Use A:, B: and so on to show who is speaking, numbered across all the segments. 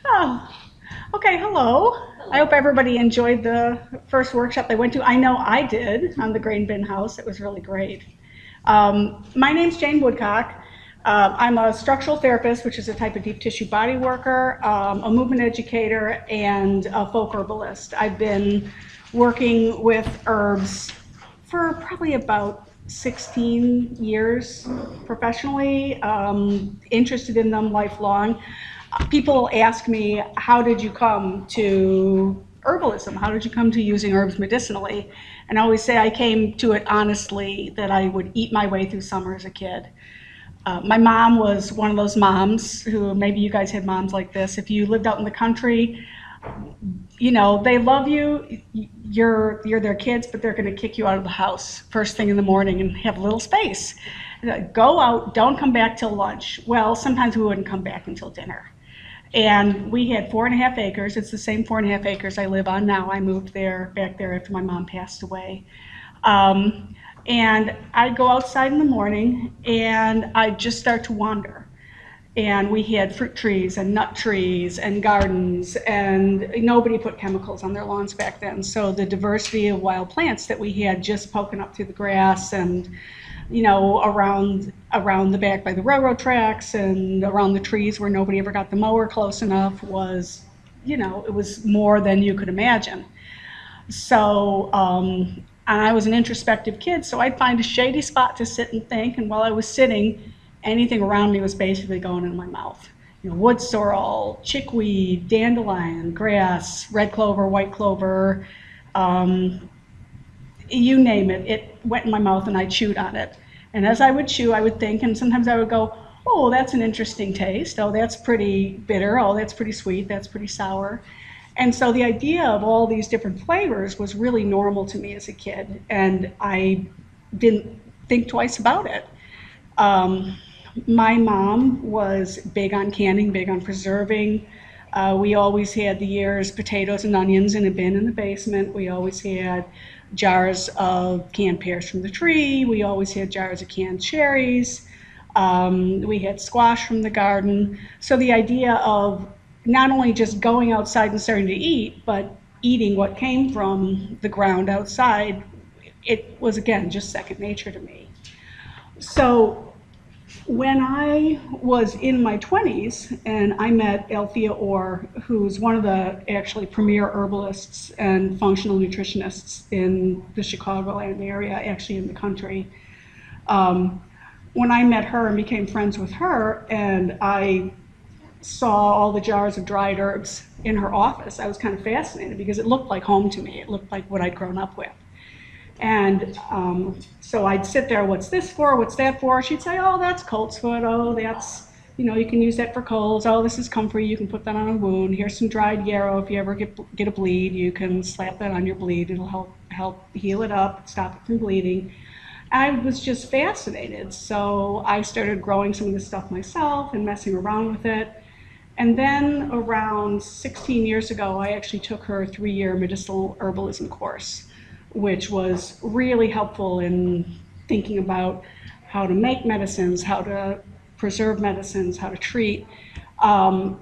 A: Oh, okay, hello. I hope everybody enjoyed the first workshop they went to. I know I did on the grain bin house. It was really great. My name's Jane Woodcock. I'm a structural therapist, which is a type of deep tissue body worker, a movement educator, and a folk herbalist. I've been working with herbs for probably about 16 years professionally, interested in them lifelong. People ask me, how did you come to herbalism? How did you come to using herbs medicinally? And I always say I came to it honestly, that I would eat my way through summer as a kid. My mom was one of those moms who, maybe you guys had moms like this. If you lived out in the country, you know, they love you, you're their kids, but they're going to kick you out of the house first thing in the morning and have a little space. Go out, don't come back till lunch. Well, sometimes we wouldn't come back until dinner. And we had 4.5 acres. It's the same 4.5 acres I live on now. I moved back there after my mom passed away. And I'd go outside in the morning and I'd just start to wander. And we had fruit trees and nut trees and gardens, and nobody put chemicals on their lawns back then. So the diversity of wild plants that we had just poking up through the grass and, you know, around the back by the railroad tracks and around the trees where nobody ever got the mower close enough was, you know, it was more than you could imagine. So, and I was an introspective kid, so I'd find a shady spot to sit and think, and while I was sitting, anything around me was basically going in my mouth. You know, wood sorrel, chickweed, dandelion, grass, red clover, white clover, you name it, it went in my mouth and I chewed on it. And as I would chew, I would think, and sometimes I would go, oh, that's an interesting taste. Oh, that's pretty bitter. Oh, that's pretty sweet. That's pretty sour. And so the idea of all these different flavors was really normal to me as a kid, and I didn't think twice about it. My mom was big on canning, big on preserving. We always had the year's potatoes and onions in a bin in the basement. We always had jars of canned pears from the tree. We always had jars of canned cherries. We had squash from the garden. So the idea of not only just going outside and starting to eat, but eating what came from the ground outside, it was, again, just second nature to me. So when I was in my 20s and I met Althea Orr, who's one of the actually premier herbalists and functional nutritionists in the Chicagoland area, actually in the country, when I met her and became friends with her and I saw all the jars of dried herbs in her office, I was kind of fascinated because it looked like home to me. It looked like what I'd grown up with. And so I'd sit there, what's this for, what's that for? She'd say, oh, that's colt's foot, oh, that's, you know, you can use that for colds, oh, this is comfrey, you can put that on a wound, here's some dried yarrow, if you ever get a bleed, you can slap that on your bleed, it'll help heal it up, stop it from bleeding. I was just fascinated, so I started growing some of this stuff myself and messing around with it. And then around 16 years ago, I actually took her 3-year medicinal herbalism course, which was really helpful in thinking about how to make medicines, how to preserve medicines, how to treat. And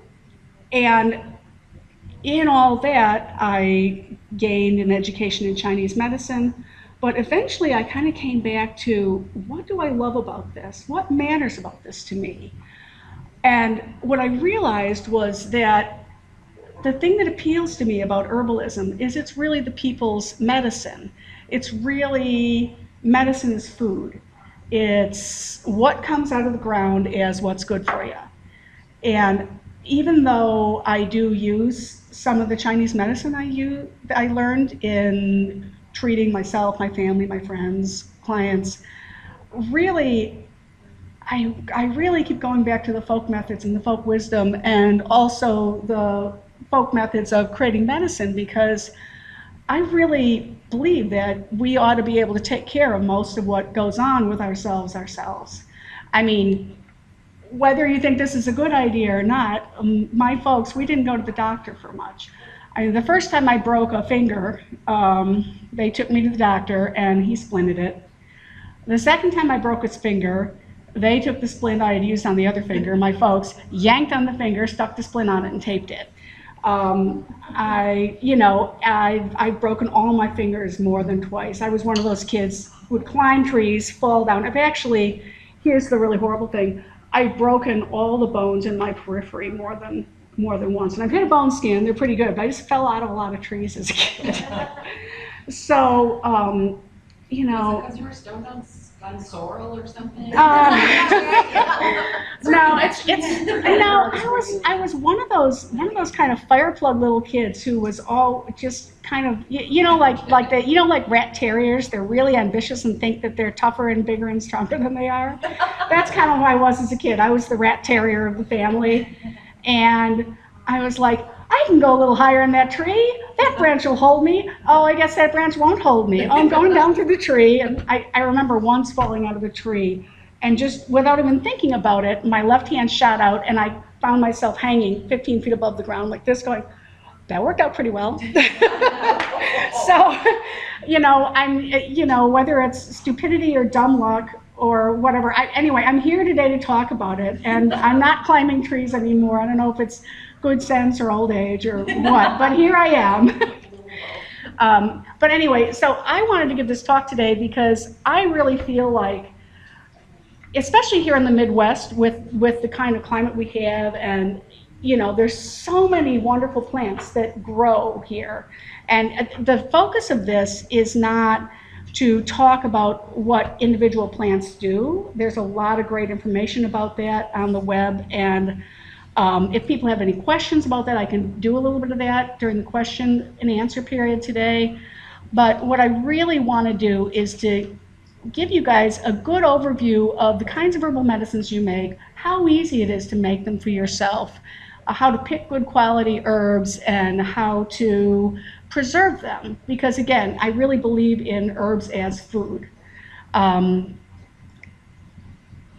A: in all that, I gained an education in Chinese medicine, but eventually I kind of came back to, what do I love about this? What matters about this to me? And what I realized was that the thing that appeals to me about herbalism is it's really the people's medicine. It's really, medicine is food. It's what comes out of the ground as what's good for you. And even though I do use some of the Chinese medicine I learned in treating myself, my family, my friends, clients, really, I really keep going back to the folk methods and the folk wisdom and also the folk methods of creating medicine, because I really believe that we ought to be able to take care of most of what goes on with ourselves. I mean, whether you think this is a good idea or not, my folks, we didn't go to the doctor for much. I mean, the first time I broke a finger, they took me to the doctor and he splinted it. The second time I broke his finger, They took the splint I had used on the other finger, my folks, yanked on the finger, stuck the splint on it, and taped it. I've broken all my fingers more than twice. I was one of those kids who would climb trees, fall down. Here's the really horrible thing. I've broken all the bones in my periphery more than once. And I've had a bone scan, they're pretty good, but I just fell out of a lot of trees as a kid. So,
B: Is it because you were stoned on sorrel or something?
A: No, I was one of those kind of fire plug little kids who was all just kind of like rat terriers. They're really ambitious and think that they're tougher and bigger and stronger than they are. That's kind of who I was as a kid. I was the rat terrier of the family, and I was like, I can go a little higher in that tree. That branch will hold me. Oh, I guess that branch won't hold me. Oh, I'm going down through the tree. And I remember once falling out of the tree, and just without even thinking about it, my left hand shot out, and I found myself hanging 15 feet above the ground like this, going, that worked out pretty well. So, whether it's stupidity or dumb luck or whatever. Anyway, I'm here today to talk about it, and I'm not climbing trees anymore. I don't know if it's good sense or old age or what, but here I am. But anyway, so I wanted to give this talk today because I really feel like, especially here in the Midwest with the kind of climate we have, and there's so many wonderful plants that grow here. And the focus of this is not to talk about what individual plants do. There's a lot of great information about that on the web, and if people have any questions about that, I can do a little bit of that during the question and answer period today. But what I really want to do is to give you guys a good overview of the kinds of herbal medicines you make, how easy it is to make them for yourself, how to pick good quality herbs, and how to preserve them. Because again, I really believe in herbs as food. And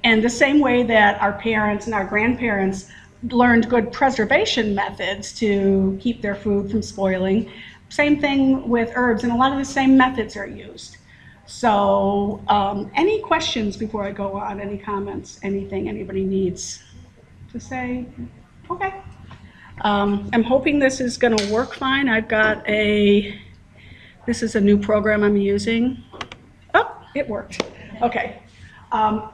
A: the same way that our parents and our grandparents learned good preservation methods to keep their food from spoiling, same thing with herbs, and a lot of the same methods are used. So any questions before I go on? Any comments? Anything anybody needs to say? Okay. I'm hoping this is going to work fine. This is a new program I'm using. Oh, it worked. Okay.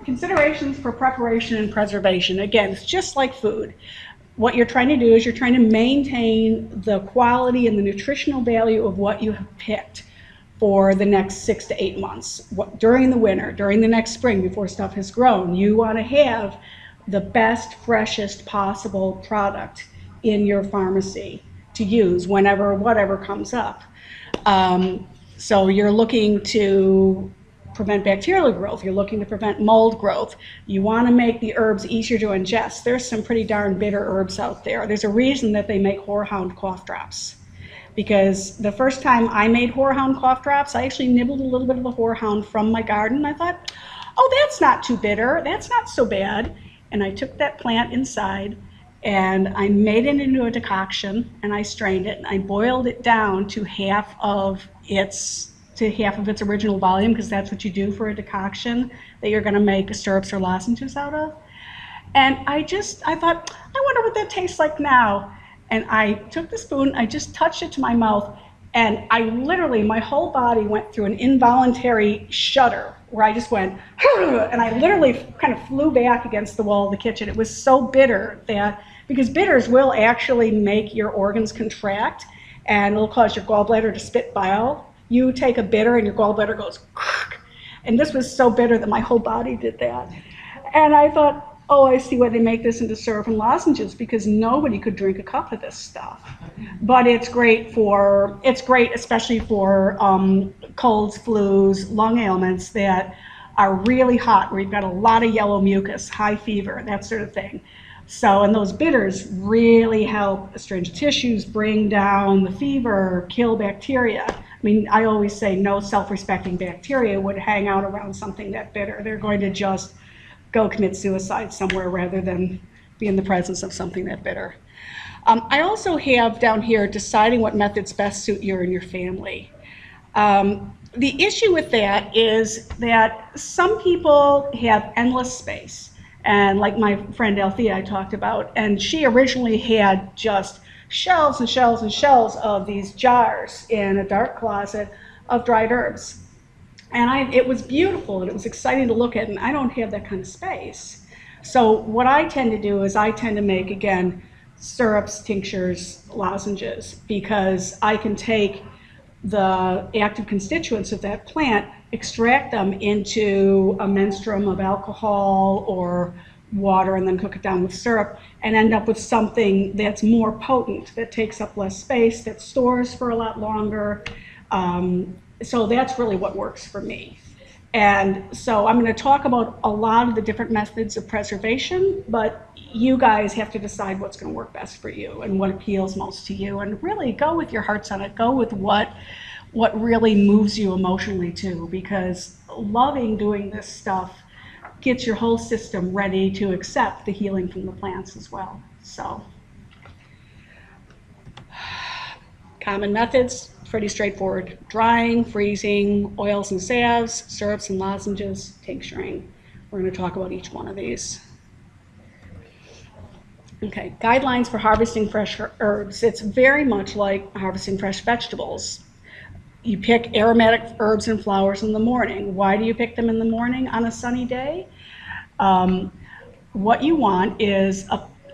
A: Considerations for preparation and preservation. Again, it's just like food. What you're trying to do is you're trying to maintain the quality and the nutritional value of what you have picked for the next 6 to 8 months. During the winter, during the next spring, before stuff has grown, you want to have the best, freshest possible product in your pharmacy to use whenever, whatever comes up. So you're looking to prevent bacterial growth. You're looking to prevent mold growth. You want to make the herbs easier to ingest. There's some pretty darn bitter herbs out there. There's a reason that they make horehound cough drops. Because the first time I made horehound cough drops, I actually nibbled a little bit of the horehound from my garden. I thought, oh, that's not too bitter. That's not so bad. And I took that plant inside and I made it into a decoction, and I strained it, and I boiled it down to half of its original volume, because that's what you do for a decoction that you're going to make syrups or lozenges out of. And I thought, I wonder what that tastes like now. And I took the spoon, I just touched it to my mouth, and my whole body went through an involuntary shudder where I just went, and I literally kind of flew back against the wall of the kitchen. It was so bitter because bitters will actually make your organs contract, and it'll cause your gallbladder to spit bile. You take a bitter and your gallbladder goes, and this was so bitter that my whole body did that. And I thought, oh, I see why they make this into syrup and lozenges, because nobody could drink a cup of this stuff. But it's great especially for colds, flus, lung ailments that are really hot, where you've got a lot of yellow mucus, high fever, that sort of thing. So, and those bitters really help astringent tissues, bring down the fever, kill bacteria. I mean, I always say no self-respecting bacteria would hang out around something that bitter. They're going to just go commit suicide somewhere rather than be in the presence of something that bitter. I also have down here deciding what methods best suit you and your family. The issue with that is that some people have endless space. And like my friend Althea I talked about, and she originally had just shelves and shelves and shelves of these jars in a dark closet of dried herbs. And it was beautiful and it was exciting to look at, and I don't have that kind of space. So what I tend to do is I tend to make, again, syrups, tinctures, lozenges, because I can take the active constituents of that plant, extract them into a menstruum of alcohol or water, and then cook it down with syrup, and end up with something that's more potent, that takes up less space, that stores for a lot longer. So that's really what works for me. And so I'm going to talk about a lot of the different methods of preservation, but you guys have to decide what's going to work best for you and what appeals most to you, and really go with your hearts on it. Go with what really moves you emotionally too, because loving doing this stuff gets your whole system ready to accept the healing from the plants as well. So common methods, pretty straightforward: drying, freezing, oils and salves, syrups and lozenges, tincturing. We're going to talk about each one of these. Okay, guidelines for harvesting fresh herbs. It's very much like harvesting fresh vegetables. You pick aromatic herbs and flowers in the morning. Why do you pick them in the morning on a sunny day? What you want is,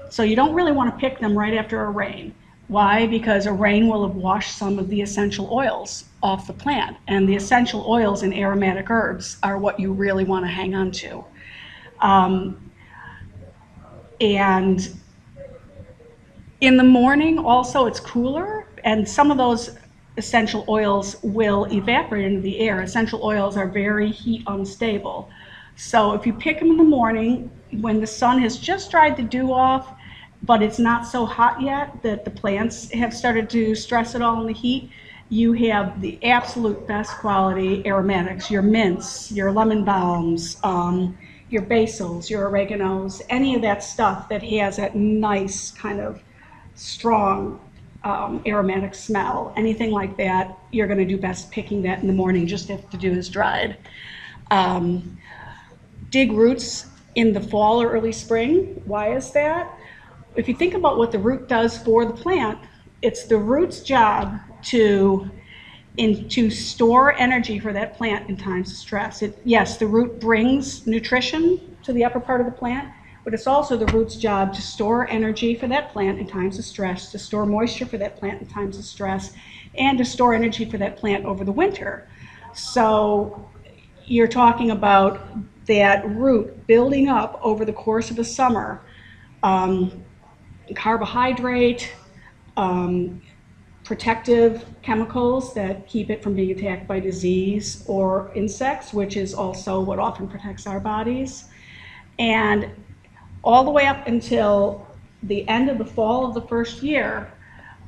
A: so you don't really want to pick them right after a rain. Why? Because a rain will have washed some of the essential oils off the plant, and the essential oils in aromatic herbs are what you really want to hang on to. And in the morning also it's cooler, and some of those essential oils will evaporate into the air. Essential oils are very heat unstable. So if you pick them in the morning when the sun has just dried the dew off, but it's not so hot yet that the plants have started to stress at all in the heat, you have the absolute best quality aromatics, your mints, your lemon balms, your basils, your oreganos, any of that stuff that has that nice kind of strong aromatic smell, anything like that, you're going to do best picking that in the morning, just if the dew is dried. Dig roots in the fall or early spring. Why is that? If you think about what the root does for the plant, it's the root's job to store energy for that plant in times of stress. Yes, the root brings nutrition to the upper part of the plant, but it's also the root's job to store energy for that plant in times of stress, to store moisture for that plant in times of stress, and to store energy for that plant over the winter. So you're talking about that root building up over the course of the summer, carbohydrate, protective chemicals that keep it from being attacked by disease or insects, which is also what often protects our bodies. And all the way up until the end of the fall of the first year,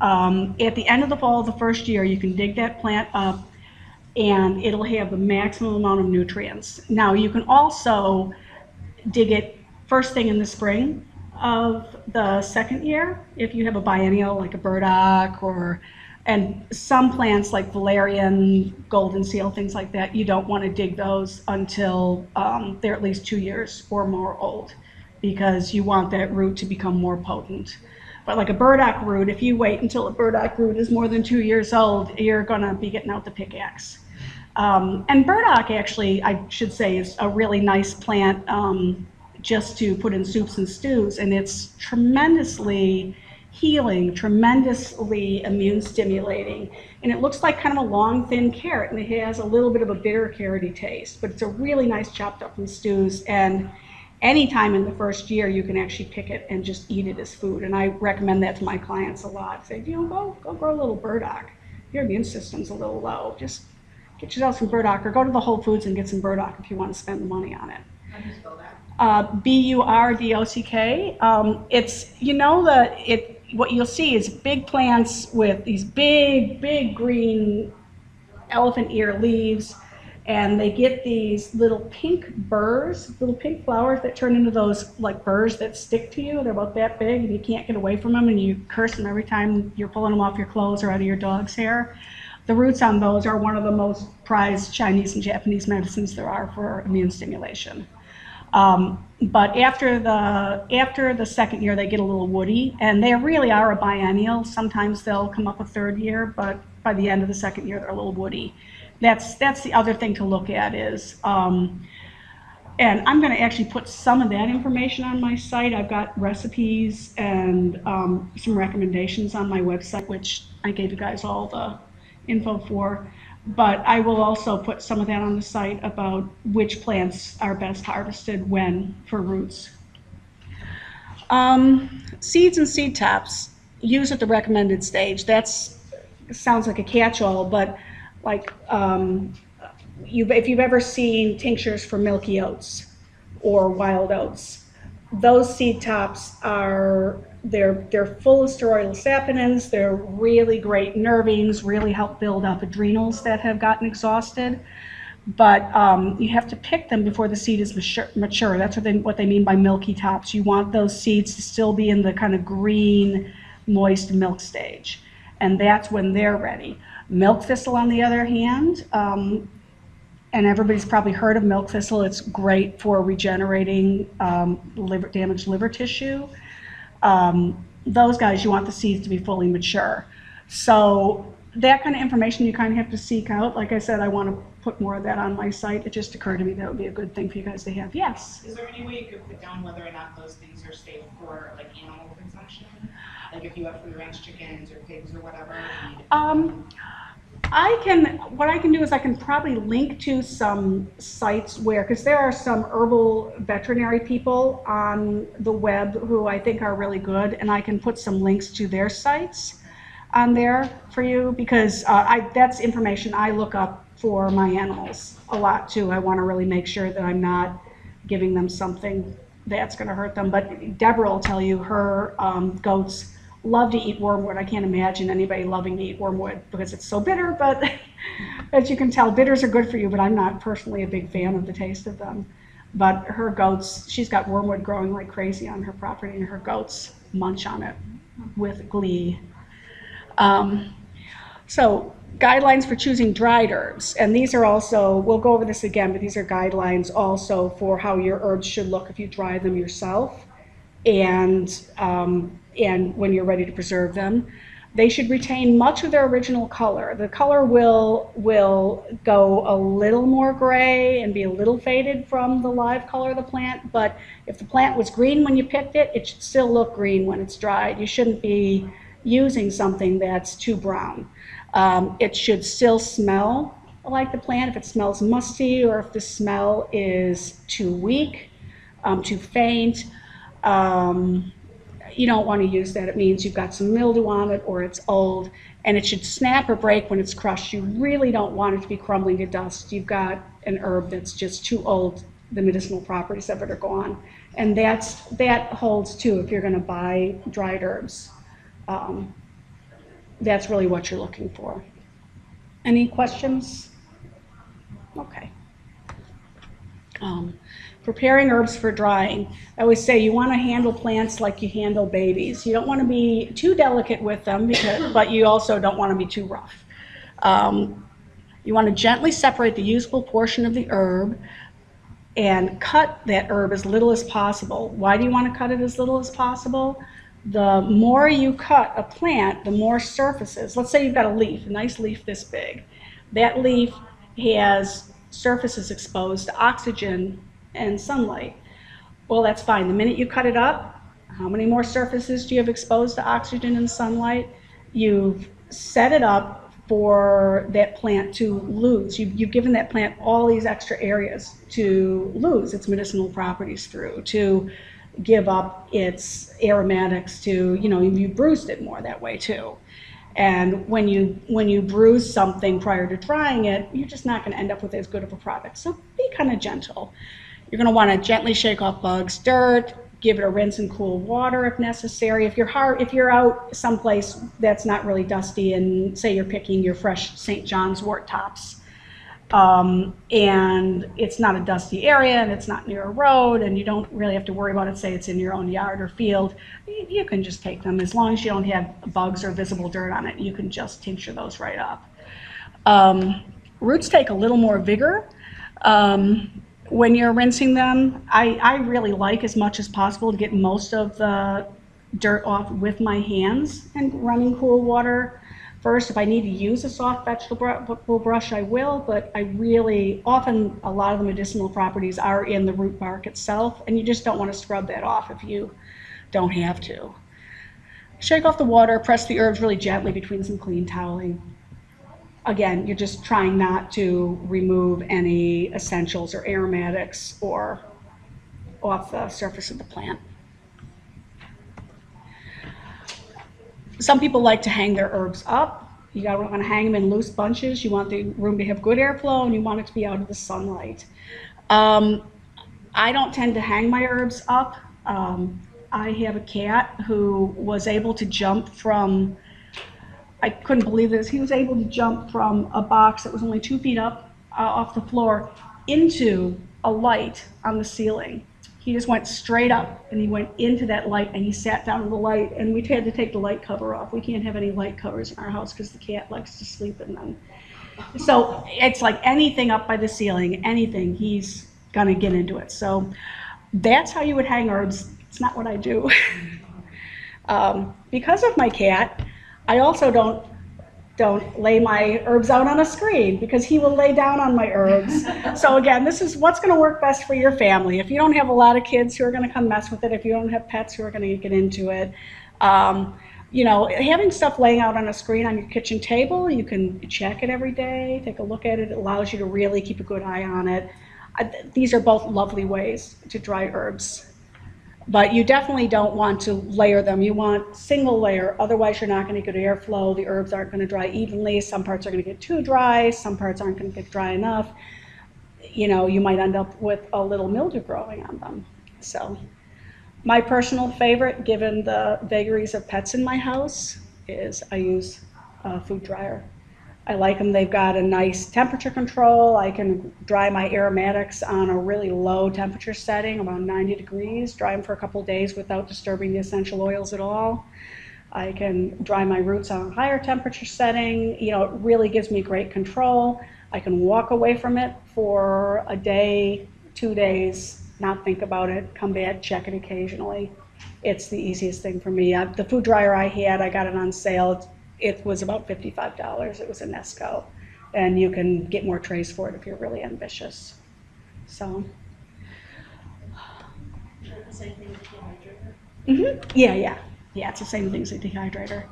A: at the end of the fall of the first year, you can dig that plant up and it'll have the maximum amount of nutrients. Now, you can also dig it first thing in the spring of the second year if you have a biennial like a burdock, and some plants like valerian, golden seal, things like that, you don't want to dig those until they're at least 2 years or more old, because you want that root to become more potent. But like a burdock root, if you wait until a burdock root is more than 2 years old, you're going to be getting out the pickaxe. And burdock, actually, I should say, is a really nice plant just to put in soups and stews, and it's tremendously healing, tremendously immune stimulating, and it looks like kind of a long thin carrot, and it has a little bit of a bitter carroty taste, but it's a really nice chopped up in stews. And anytime in the first year you can actually pick it and just eat it as food, and I recommend that to my clients a lot. Say, go grow a little burdock. Your immune system's a little low, just get yourself some burdock, or go to the Whole Foods and get some burdock if you want to spend the money on it.
B: How do you spell that?
A: Burdock. It's, what you'll see is big plants with these big green elephant ear leaves, and they get these little pink burrs, little pink flowers that turn into those like burrs that stick to you. They're about that big, and you can't get away from them, and you curse them every time you're pulling them off your clothes or out of your dog's hair. The roots on those are one of the most prized Chinese and Japanese medicines there are for immune stimulation. But after the second year, they get a little woody, and they really are a biennial. Sometimes they'll come up a third year, but by the end of the second year, they're a little woody. That's the other thing to look at is, and I'm going to actually put some of that information on my site. I've got recipes and some recommendations on my website, which I gave you guys all the info for. But I will also put some of that on the site about which plants are best harvested when for roots. Seeds and seed tops, use at the recommended stage. That sounds like a catch-all, but like if you've ever seen tinctures for milky oats or wild oats, those seed tops they're full of steroidal saponins. They're really great nervings, really help build up adrenals that have gotten exhausted. But you have to pick them before the seed is mature. That's what they mean by milky tops. You want those seeds to still be in the kind of green, moist milk stage. And that's when they're ready. Milk thistle, on the other hand, and everybody's probably heard of milk thistle. It's great for regenerating damaged liver tissue. Those guys, you want the seeds to be fully mature. So that kind of information you kind of have to seek out. Like I said, I want to put more of that on my site. It just occurred to me that would be a good thing for you guys to have. Yes?
B: Is there any way you could put down whether or not those things are safe for like animal consumption? Like if you have free range chickens or pigs or whatever?
A: What I can do is I can probably link to some sites where, because there are some herbal veterinary people on the web who I think are really good, and I can put some links to their sites on there for you, because that's information I look up for my animals a lot too. I want to really make sure that I'm not giving them something that's going to hurt them. But Deborah will tell you her goats love to eat wormwood. I can't imagine anybody loving to eat wormwood because it's so bitter, but as you can tell, bitters are good for you, but I'm not personally a big fan of the taste of them. But her goats, she's got wormwood growing like crazy on her property, and her goats munch on it with glee. So guidelines for choosing dried herbs, and these are also, we'll go over this again, but these are guidelines also for how your herbs should look if you dry them yourself, and when you're ready to preserve them. They should retain much of their original color. The color will go a little more gray and be a little faded from the live color of the plant, but if the plant was green when you picked it, it should still look green when it's dried. You shouldn't be using something that's too brown. It should still smell like the plant. If it smells musty, or if the smell is too weak, too faint, you don't want to use that. It means you've got some mildew on it, or it's old, and it should snap or break when it's crushed. You really don't want it to be crumbling to dust. You've got an herb that's just too old. The medicinal properties of it are gone. And that holds too if you're going to buy dried herbs. That's really what you're looking for. Any questions? Okay. Preparing herbs for drying. I always say you want to handle plants like you handle babies. You don't want to be too delicate with them, but you also don't want to be too rough. You want to gently separate the usable portion of the herb and cut that herb as little as possible. Why do you want to cut it as little as possible? The more you cut a plant, the more surfaces. Let's say you've got a leaf, a nice leaf this big. That leaf has surfaces exposed to oxygen and sunlight. Well, that's fine. The minute you cut it up, how many more surfaces do you have exposed to oxygen and sunlight? You've set it up for that plant to lose. You've given that plant all these extra areas to lose its medicinal properties through, to give up its aromatics, to, you bruised it more that way too. And when you bruise something prior to drying it, you're just not going to end up with as good of a product. So be kind of gentle. You're going to want to gently shake off bugs, dirt, give it a rinse in cool water if necessary. If you're out someplace that's not really dusty, and say you're picking your fresh St. John's wort tops, and it's not a dusty area and it's not near a road, and you don't really have to worry about it, say it's in your own yard or field, you can just take them. As long as you don't have bugs or visible dirt on it, you can just tincture those right up. Roots take a little more vigor when you're rinsing them. I really like as much as possible to get most of the dirt off with my hands and running cool water first. If I need to use a soft vegetable brush, I will, but I really, often a lot of the medicinal properties are in the root bark itself, and you just don't want to scrub that off if you don't have to. Shake off the water, press the herbs really gently between some clean toweling. Again, you're just trying not to remove any essentials or aromatics or off the surface of the plant. Some people like to hang their herbs up. You don't want to hang them in loose bunches. You want the room to have good airflow and you want it to be out of the sunlight. I don't tend to hang my herbs up. I have a cat who was able to jump from, I couldn't believe this, he was able to jump from a box that was only 2 feet up off the floor into a light on the ceiling. He just went straight up and he went into that light and he sat down in the light, and we had to take the light cover off. We can't have any light covers in our house because the cat likes to sleep in them. So it's like anything up by the ceiling, anything, he's gonna get into it. So that's how you would hang herbs. It's not what I do. Because of my cat, I also don't lay my herbs out on a screen because he will lay down on my herbs. So again, this is what's going to work best for your family. If you don't have a lot of kids who are going to come mess with it, if you don't have pets who are going to get into it, you know, having stuff laying out on a screen on your kitchen table, you can check it every day, take a look at it. It allows you to really keep a good eye on it. These are both lovely ways to dry herbs. But you definitely don't want to layer them. You want single layer, otherwise you're not going to get airflow. The herbs aren't going to dry evenly. Some parts are going to get too dry, some parts aren't going to get dry enough. You know, you might end up with a little mildew growing on them. So my personal favorite, given the vagaries of pets in my house, is I use a food dryer. I like them. They've got a nice temperature control. I can dry my aromatics on a really low temperature setting, about 90 degrees, dry them for a couple of days without disturbing the essential oils at all. I can dry my roots on a higher temperature setting. You know, it really gives me great control. I can walk away from it for a day, 2 days, not think about it, come back, check it occasionally. It's the easiest thing for me. The food dryer I had, I got it on sale. It was about $55. It was a Nesco, and you can get more trays for it if you're really ambitious. So.
C: Same thing with the dehydrator?
A: Yeah, it's the same thing as a dehydrator.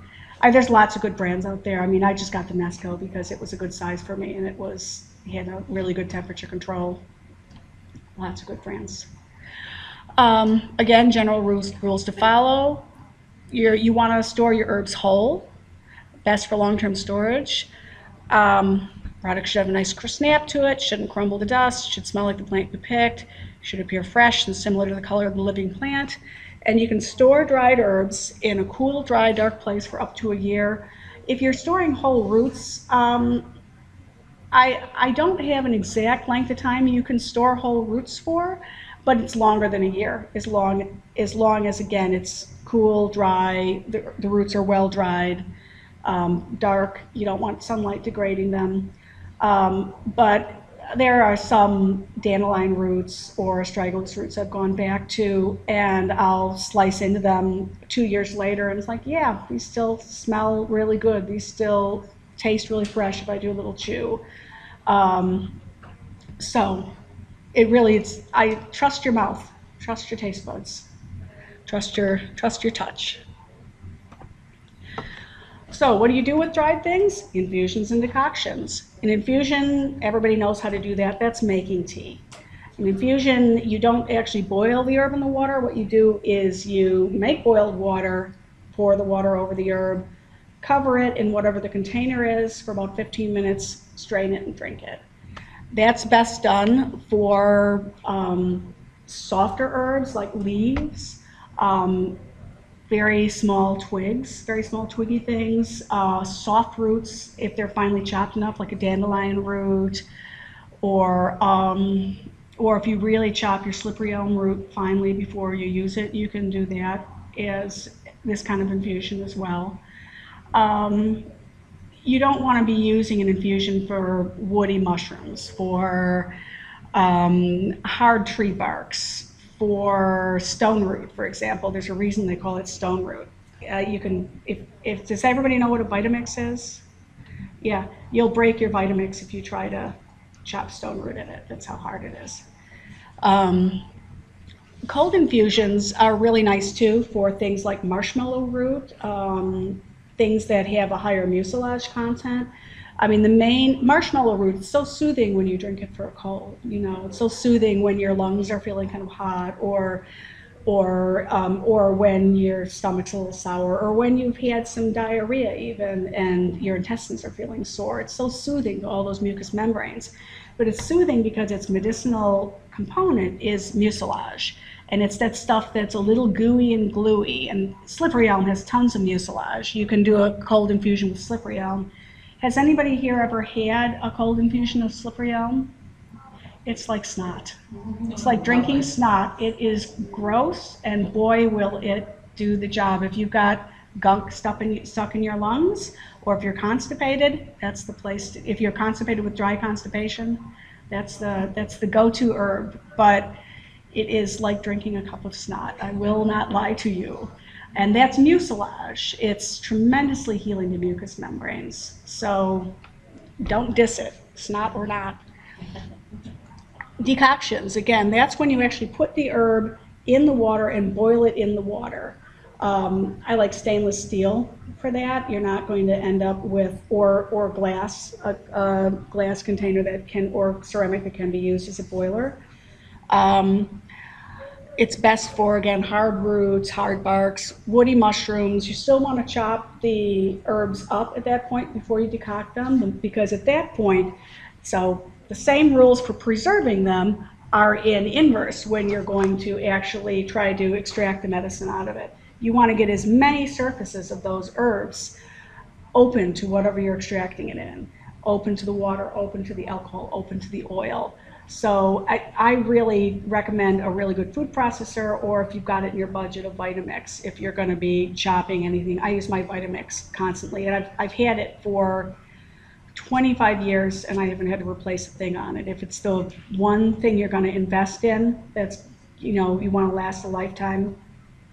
A: There's lots of good brands out there. I mean, I just got the Nesco because it was a good size for me, and it had a really good temperature control. Lots of good brands. Again, general rules to follow. You want to store your herbs whole. Best for long-term storage. Product should have a nice snap to it, shouldn't crumble to dust, should smell like the plant you picked, should appear fresh and similar to the color of the living plant. And you can store dried herbs in a cool, dry, dark place for up to a year. If you're storing whole roots, I don't have an exact length of time you can store whole roots for, but it's longer than a year, as long as again, it's cool, dry, the roots are well dried. Dark, you don't want sunlight degrading them, but there are some dandelion roots or astragalus roots I've gone back to, and I'll slice into them 2 years later, and it's like, yeah, these still smell really good, these still taste really fresh if I do a little chew. So it really, I trust your mouth, trust your taste buds, trust your touch. So what do you do with dried things? Infusions and decoctions. In infusion, everybody knows how to do that. That's making tea. In infusion, you don't actually boil the herb in the water. What you do is you make boiled water, pour the water over the herb, cover it in whatever the container is for about 15 minutes, strain it and drink it. That's best done for softer herbs like leaves, very small twigs, very small twiggy things, soft roots if they're finely chopped enough, like a dandelion root, or if you really chop your slippery elm root finely before you use it, you can do that as this kind of infusion as well. you don't want to be using an infusion for woody mushrooms, for hard tree barks, for stone root, for example. There's a reason they call it stone root. You can, if does everybody know what a Vitamix is? Yeah, you'll break your Vitamix if you try to chop stone root in it. That's how hard it is. Cold infusions are really nice too for things like marshmallow root, things that have a higher mucilage content. I mean, the main marshmallow root is so soothing when you drink it for a cold. You know, it's so soothing when your lungs are feeling kind of hot, or when your stomach's a little sour, or when you've had some diarrhea even, and your intestines are feeling sore. It's so soothing to all those mucous membranes. But it's soothing because its medicinal component is mucilage. And it's that stuff that's a little gooey and gluey. And slippery elm has tons of mucilage. You can do a cold infusion with slippery elm. Has anybody here ever had a cold infusion of slippery elm? It's like snot. It's like drinking snot. It is gross, and boy, will it do the job. If you've got gunk stuck in your lungs, or if you're constipated, that's the place to, if you're constipated with dry constipation, that's the go-to herb. But it is like drinking a cup of snot. I will not lie to you. And that's mucilage. It's tremendously healing to mucous membranes. So don't diss it, snot or not. Decoctions, again, that's when you actually put the herb in the water and boil it in the water. I like stainless steel for that. You're not going to end up with, or glass, a glass container that can, or ceramic that can be used as a boiler. It's best for, again, hard roots, hard barks, woody mushrooms. You still want to chop the herbs up at that point before you decoct them, because at that point, so the same rules for preserving them are in inverse when you're going to actually try to extract the medicine out of it. You want to get as many surfaces of those herbs open to whatever you're extracting it in, open to the water, open to the alcohol, open to the oil. So I really recommend a really good food processor, or if you've got it in your budget, a Vitamix. If you're going to be chopping anything, I use my Vitamix constantly, and I've had it for 25 years, and I haven't had to replace a thing on it. If it's the one thing you're going to invest in, that's, you know, you want to last a lifetime,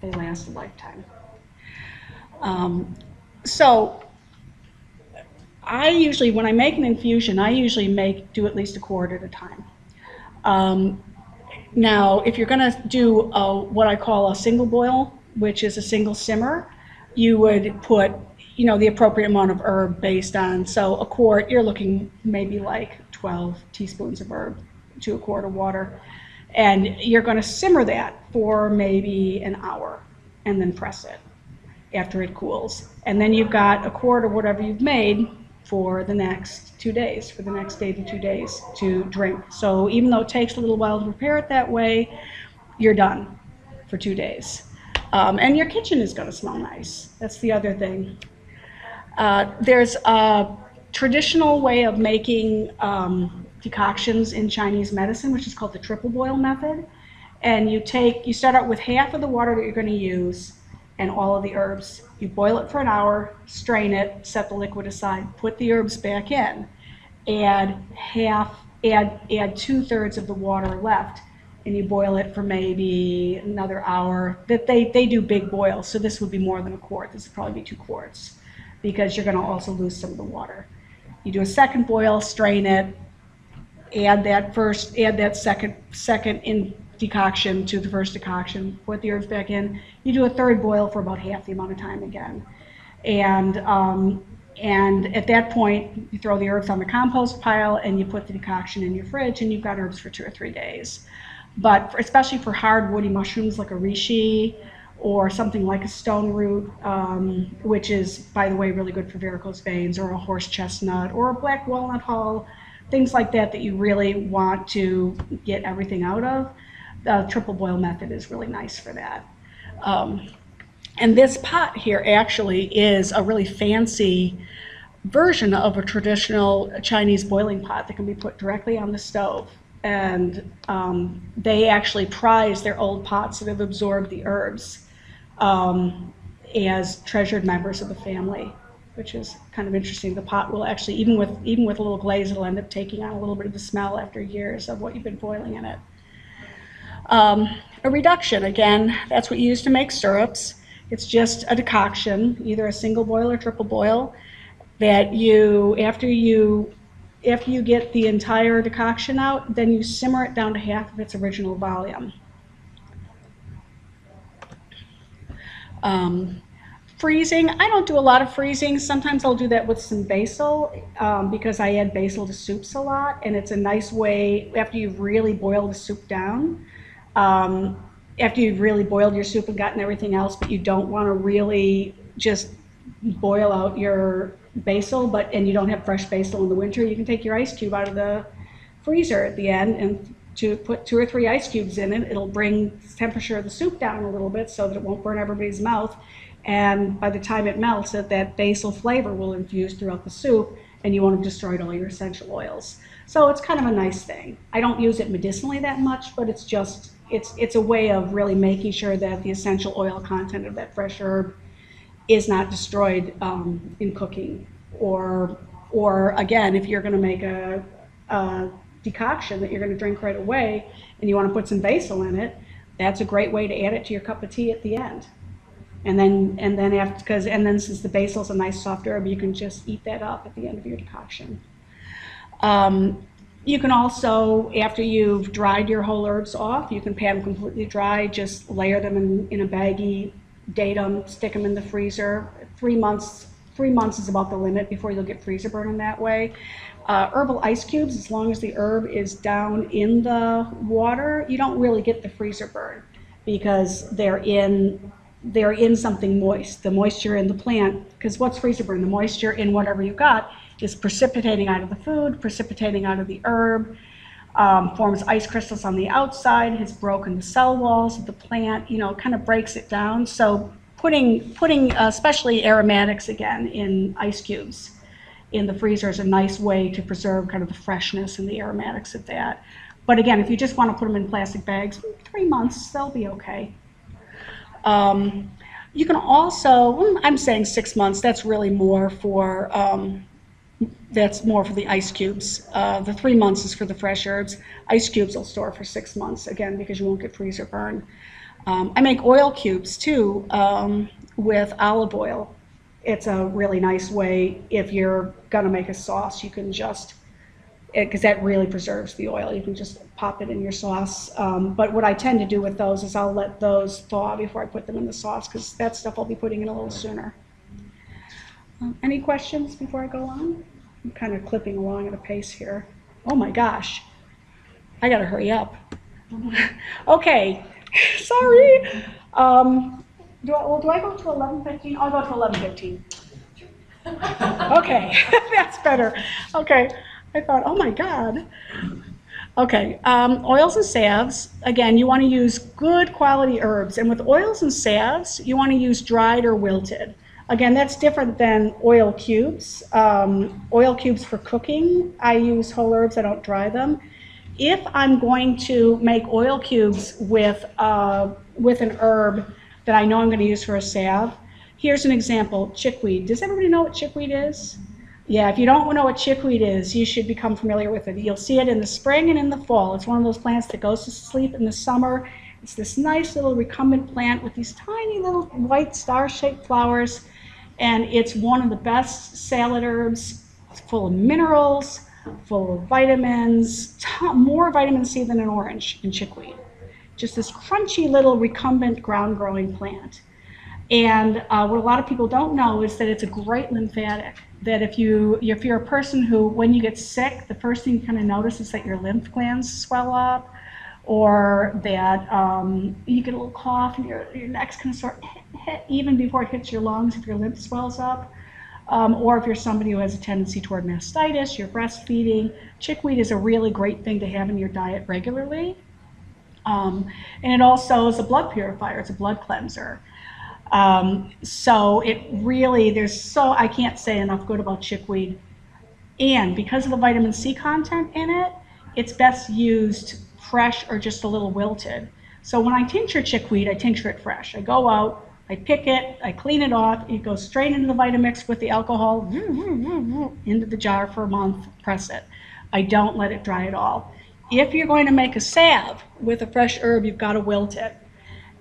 A: they last a lifetime. So I usually, when I make an infusion, I usually do at least a quart at a time. Now, if you're going to do what I call a single boil, which is a single simmer, you would put, you know, the appropriate amount of herb based on, so a quart, you're looking maybe like 12 teaspoons of herb to a quart of water. And you're going to simmer that for maybe an hour and then press it after it cools. And then you've got a quart of whatever you've made for the next 2 days, for the next day to 2 days to drink. So even though it takes a little while to prepare it that way, you're done for 2 days. And your kitchen is going to smell nice. That's the other thing. There's a traditional way of making decoctions in Chinese medicine, which is called the triple boil method. And you start out with half of the water that you're going to use and all of the herbs. You boil it for an hour, strain it, set the liquid aside, put the herbs back in, add 2/3 of the water left, and you boil it for maybe another hour. They do big boils, so this would be more than a quart. This would probably be 2 quarts, because you're going to also lose some of the water. You do a second boil, strain it, add that second in decoction to the first decoction, put the herbs back in. You do a third boil for about half the amount of time again. And at that point, you throw the herbs on the compost pile and you put the decoction in your fridge, and you've got herbs for 2 or 3 days. But especially for hard woody mushrooms like a reishi or something like a stone root, which is, by the way, really good for varicose veins, or a horse chestnut, or a black walnut hull, things like that you really want to get everything out of. The triple boil method is really nice for that. And this pot here actually is a really fancy version of a traditional Chinese boiling pot that can be put directly on the stove. And they actually prize their old pots that have absorbed the herbs as treasured members of the family. which is kind of interesting. The pot will actually, even with a little glaze, it'll end up taking on a little bit of the smell after years of what you've been boiling in it. A reduction, again, that's what you use to make syrups. It's just a decoction, either a single boil or triple boil, that you, after you get the entire decoction out, then you simmer it down to half of its original volume. Freezing, I don't do a lot of freezing. Sometimes I'll do that with some basil because I add basil to soups a lot, and it's a nice way, after you've really boiled the soup down, after you've really boiled your soup and gotten everything else, but you don't want to really just boil out your basil, and you don't have fresh basil in the winter, you can take your ice cube out of the freezer at the end and to put 2 or 3 ice cubes in it. It'll bring the temperature of the soup down a little bit so that it won't burn everybody's mouth. And by the time it melts, that basil flavor will infuse throughout the soup, and you won't have destroyed all your essential oils. So it's kind of a nice thing. I don't use it medicinally that much, but it's just, it's a way of really making sure that the essential oil content of that fresh herb is not destroyed in cooking. Or again, if you're going to make a decoction that you're going to drink right away, and you want to put some basil in it, that's a great way to add it to your cup of tea at the end. And then since the basil is a nice soft herb, you can just eat that up at the end of your decoction. You can also, after you've dried your whole herbs off, you can pat them completely dry, just layer them in a baggie, date them, stick them in the freezer. 3 months is about the limit before you'll get freezer burn in that way. Herbal ice cubes, as long as the herb is down in the water, you don't really get the freezer burn because they're in something moist. The moisture in the plant, because what's freezer burn? The moisture in whatever you got is precipitating out of the food, precipitating out of the herb, forms ice crystals on the outside, has broken the cell walls of the plant, kind of breaks it down. So putting especially aromatics again in ice cubes in the freezer is a nice way to preserve kind of the freshness and the aromatics of that. But again, if you just want to put them in plastic bags, 3 months, they'll be okay. You can also, I'm saying 6 months, that's really more for the ice cubes. The 3 months is for the fresh herbs. Ice cubes will store for 6 months, again, because you won't get freezer burn. I make oil cubes too with olive oil. It's a really nice way if you're gonna make a sauce, you can just, because that really preserves the oil. You can just pop it in your sauce. But what I tend to do with those is I'll let those thaw before I put them in the sauce, because that stuff I'll be putting in a little sooner. Any questions before I go on? I'm kind of clipping along at a pace here. Oh my gosh, I gotta hurry up. Okay, sorry. Do I go to 11:15? I'll go to 11:15. Okay, that's better. Okay. I thought, oh my God. Okay, oils and salves. Again, you want to use good quality herbs. And with oils and salves, you want to use dried or wilted. Again, that's different than oil cubes. Oil cubes for cooking, I use whole herbs, I don't dry them. If I'm going to make oil cubes with an herb that I know I'm going to use for a salve, here's an example, chickweed. Does everybody know what chickweed is? Yeah, if you don't know what chickweed is, you should become familiar with it. You'll see it in the spring and in the fall. It's one of those plants that goes to sleep in the summer. It's this nice little recumbent plant with these tiny little white star-shaped flowers, and it's one of the best salad herbs. It's full of minerals, full of vitamins, more vitamin C than an orange in chickweed. Just this crunchy little recumbent ground-growing plant. And what a lot of people don't know is that it's a great lymphatic. That if you're a person who, when you get sick, the first thing you kind of notice is that your lymph glands swell up, or that you get a little cough and your neck's kind of start even before it hits your lungs if your lymph swells up, or if you're somebody who has a tendency toward mastitis, you're breastfeeding. Chickweed is a really great thing to have in your diet regularly, and it also is a blood purifier. It's a blood cleanser. So it really, I can't say enough good about chickweed. And because of the vitamin C content in it, it's best used fresh or just a little wilted. So when I tincture chickweed, I tincture it fresh. I go out, I pick it, I clean it off, it goes straight into the Vitamix with the alcohol, into the jar for a month, press it. I don't let it dry at all. If you're going to make a salve with a fresh herb, you've got to wilt it.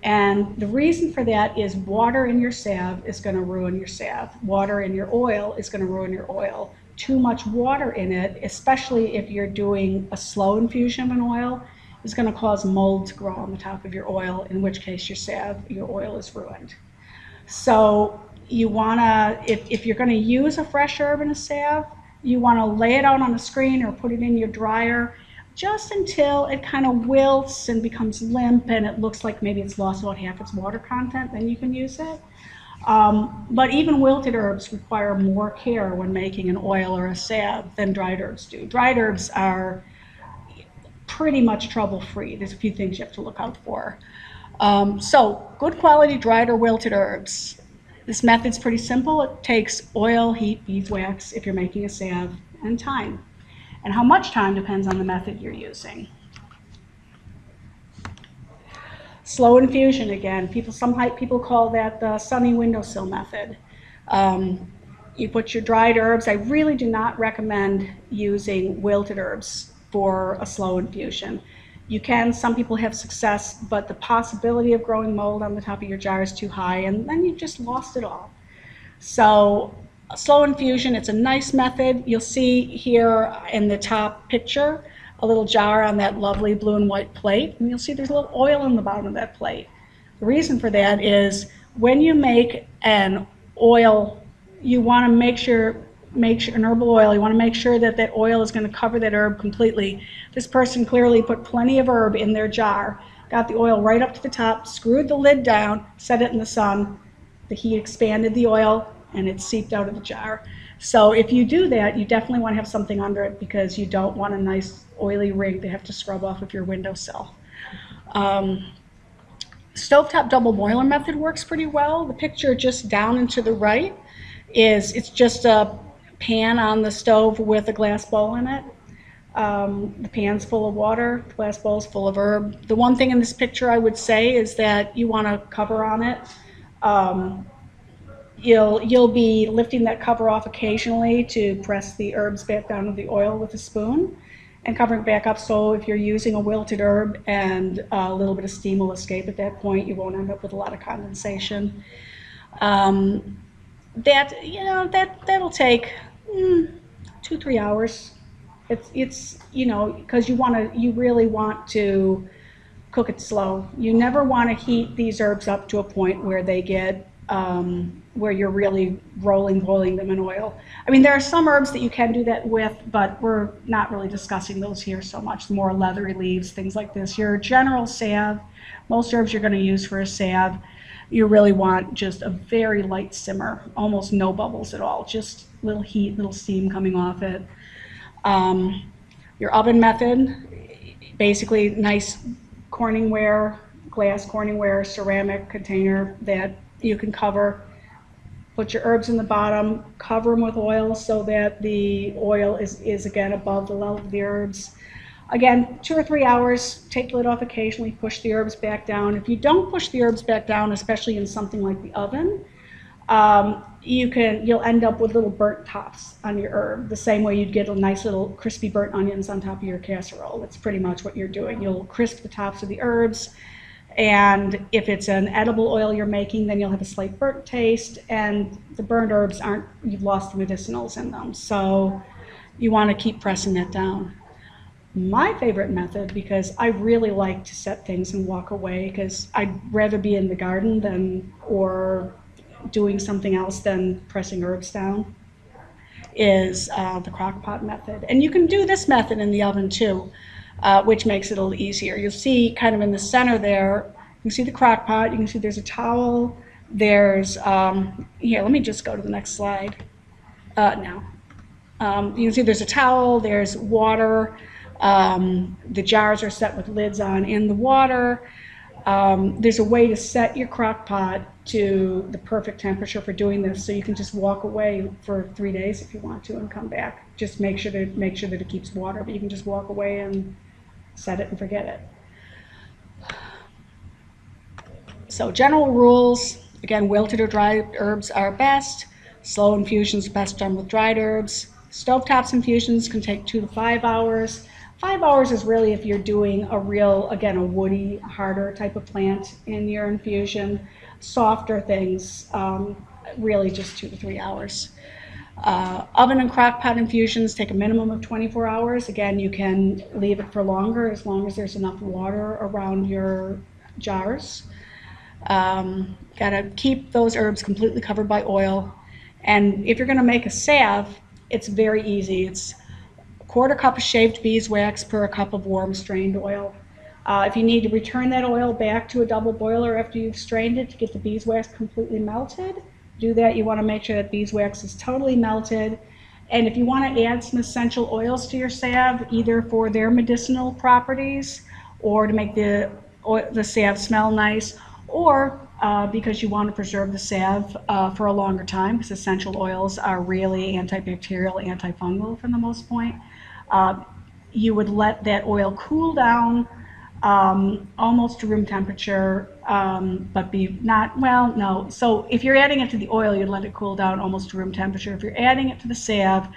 A: And the reason for that is water in your salve is going to ruin your salve. Water in your oil is going to ruin your oil. Too much water in it, especially if you're doing a slow infusion of an oil, is going to cause mold to grow on the top of your oil, in which case your salve, your oil is ruined. So you want to, if you're going to use a fresh herb in a salve, you want to lay it out on a screen or put it in your dryer just until it kind of wilts and becomes limp and it looks like maybe it's lost about half its water content, then you can use it. But even wilted herbs require more care when making an oil or a salve than dried herbs do. Dried herbs are pretty much trouble-free. There's a few things you have to look out for. So good quality dried or wilted herbs. This method's pretty simple. It takes oil, heat, beeswax if you're making a salve, and time. And how much time depends on the method you're using. Slow infusion again. Some people call that the sunny windowsill method. You put your dried herbs. I really do not recommend using wilted herbs for a slow infusion. You can, some people have success, but the possibility of growing mold on the top of your jar is too high, and then you've just lost it all. So a slow infusion, it's a nice method. You'll see here in the top picture a little jar on that lovely blue and white plate, and you'll see there's a little oil on the bottom of that plate. The reason for that is when you make an oil, you want to make sure an herbal oil, you want to make sure that that oil is going to cover that herb completely. This person clearly put plenty of herb in their jar, got the oil right up to the top, screwed the lid down, set it in the sun. The heat expanded the oil and it seeped out of the jar. So if you do that, you definitely want to have something under it because you don't want a nice oily ring to have to scrub off of your windowsill. Stovetop double boiler method works pretty well. The picture just down and to the right it's just a pan on the stove with a glass bowl in it. The pan's full of water, the glass bowl's full of herb. The one thing in this picture I would say is that you want to cover on it. You'll be lifting that cover off occasionally to press the herbs back down to the oil with a spoon and covering it back up, so if you're using a wilted herb and a little bit of steam will escape at that point, you won't end up with a lot of condensation. That'll take 2-3 hours. It's because you really want to cook it slow. You never want to heat these herbs up to a point where they get where you're really boiling them in oil. I mean, there are some herbs that you can do that with, but we're not really discussing those here so much. The more leathery leaves, things like this. Your general salve, most herbs you're going to use for a salve, you really want just a very light simmer, almost no bubbles at all, just little heat, little steam coming off it. Your oven method, basically nice Corningware, glass Corningware ceramic container that you can cover. Put your herbs in the bottom, cover them with oil so that the oil is again above the level of the herbs. Again, 2 or 3 hours, take the lid off occasionally, push the herbs back down. If you don't push the herbs back down, especially in something like the oven, you'll end up with little burnt tops on your herb, the same way you'd get a nice little crispy burnt onions on top of your casserole. That's pretty much what you're doing. You'll crisp the tops of the herbs, and if it's an edible oil you're making, then you'll have a slight burnt taste, and the burnt herbs you've lost the medicinals in them, so you want to keep pressing that down. My favorite method, because I really like to set things and walk away, because I'd rather be in the garden or doing something else than pressing herbs down, is the Crock-pot method. And you can do this method in the oven too, which makes it a little easier. You'll see kind of in the center there, you can see the Crock-pot, you can see there's a towel, there's, here, let me just go to the next slide now. You can see there's a towel, there's water, the jars are set with lids on in the water. There's a way to set your Crock-pot to the perfect temperature for doing this, so you can just walk away for 3 days if you want to and come back. Just make sure that it keeps water, but you can just walk away and set it and forget it. So general rules, Again, wilted or dried herbs are best. Slow infusions best done with dried herbs. Stovetops infusions can take 2 to 5 hours. 5 hours is really if you're doing a real, again, a woody, harder type of plant in your infusion. Softer things, really just 2 to 3 hours. Oven and crock pot infusions take a minimum of 24 hours. Again, you can leave it for longer as long as there's enough water around your jars. Gotta keep those herbs completely covered by oil. And if you're gonna make a salve, it's very easy. It's a 1/4 cup of shaved beeswax per a cup of warm strained oil. If you need to return that oil back to a double boiler after you've strained it to get the beeswax completely melted, do that. You want to make sure that beeswax is totally melted. And if you want to add some essential oils to your salve, either for their medicinal properties or to make the salve smell nice, or because you want to preserve the salve for a longer time, because essential oils are really antibacterial, antifungal for the most point, you would let that oil cool down almost to room temperature, but be not, well, no. So if you're adding it to the oil, you'd let it cool down almost to room temperature. If you're adding it to the salve,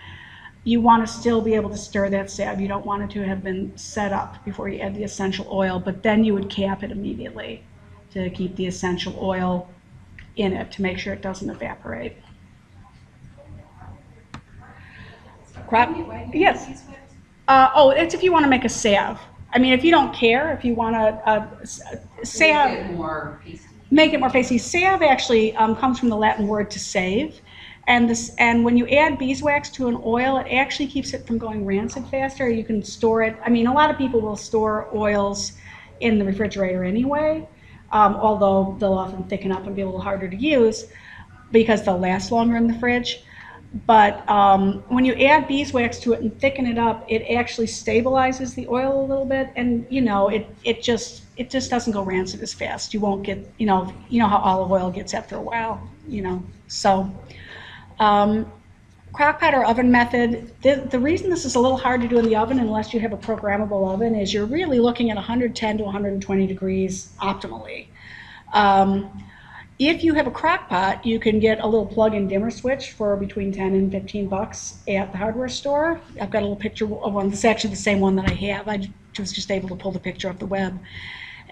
A: you want to still be able to stir that salve. You don't want it to have been set up before you add the essential oil, but then you would cap it immediately to keep the essential oil in it to make sure it doesn't evaporate. Yes. Oh, it's if you want to make a salve. I mean, if you don't care, if you want to salve, make it more pasty. Salve actually comes from the Latin word to save, and when you add beeswax to an oil, it actually keeps it from going rancid faster. You can store it. I mean, a lot of people will store oils in the refrigerator anyway, although they'll often thicken up and be a little harder to use because they'll last longer in the fridge. But when you add beeswax to it and thicken it up, it actually stabilizes the oil a little bit, and it just doesn't go rancid as fast. You won't get you know how olive oil gets after a while, So crock-pot or oven method. The reason this is a little hard to do in the oven, unless you have a programmable oven, is you're really looking at 110 to 120 degrees optimally. If you have a crock-pot, you can get a little plug-in dimmer switch for between 10 and 15 bucks at the hardware store. I've got a little picture of one. This is actually the same one that I have. I was just able to pull the picture off the web.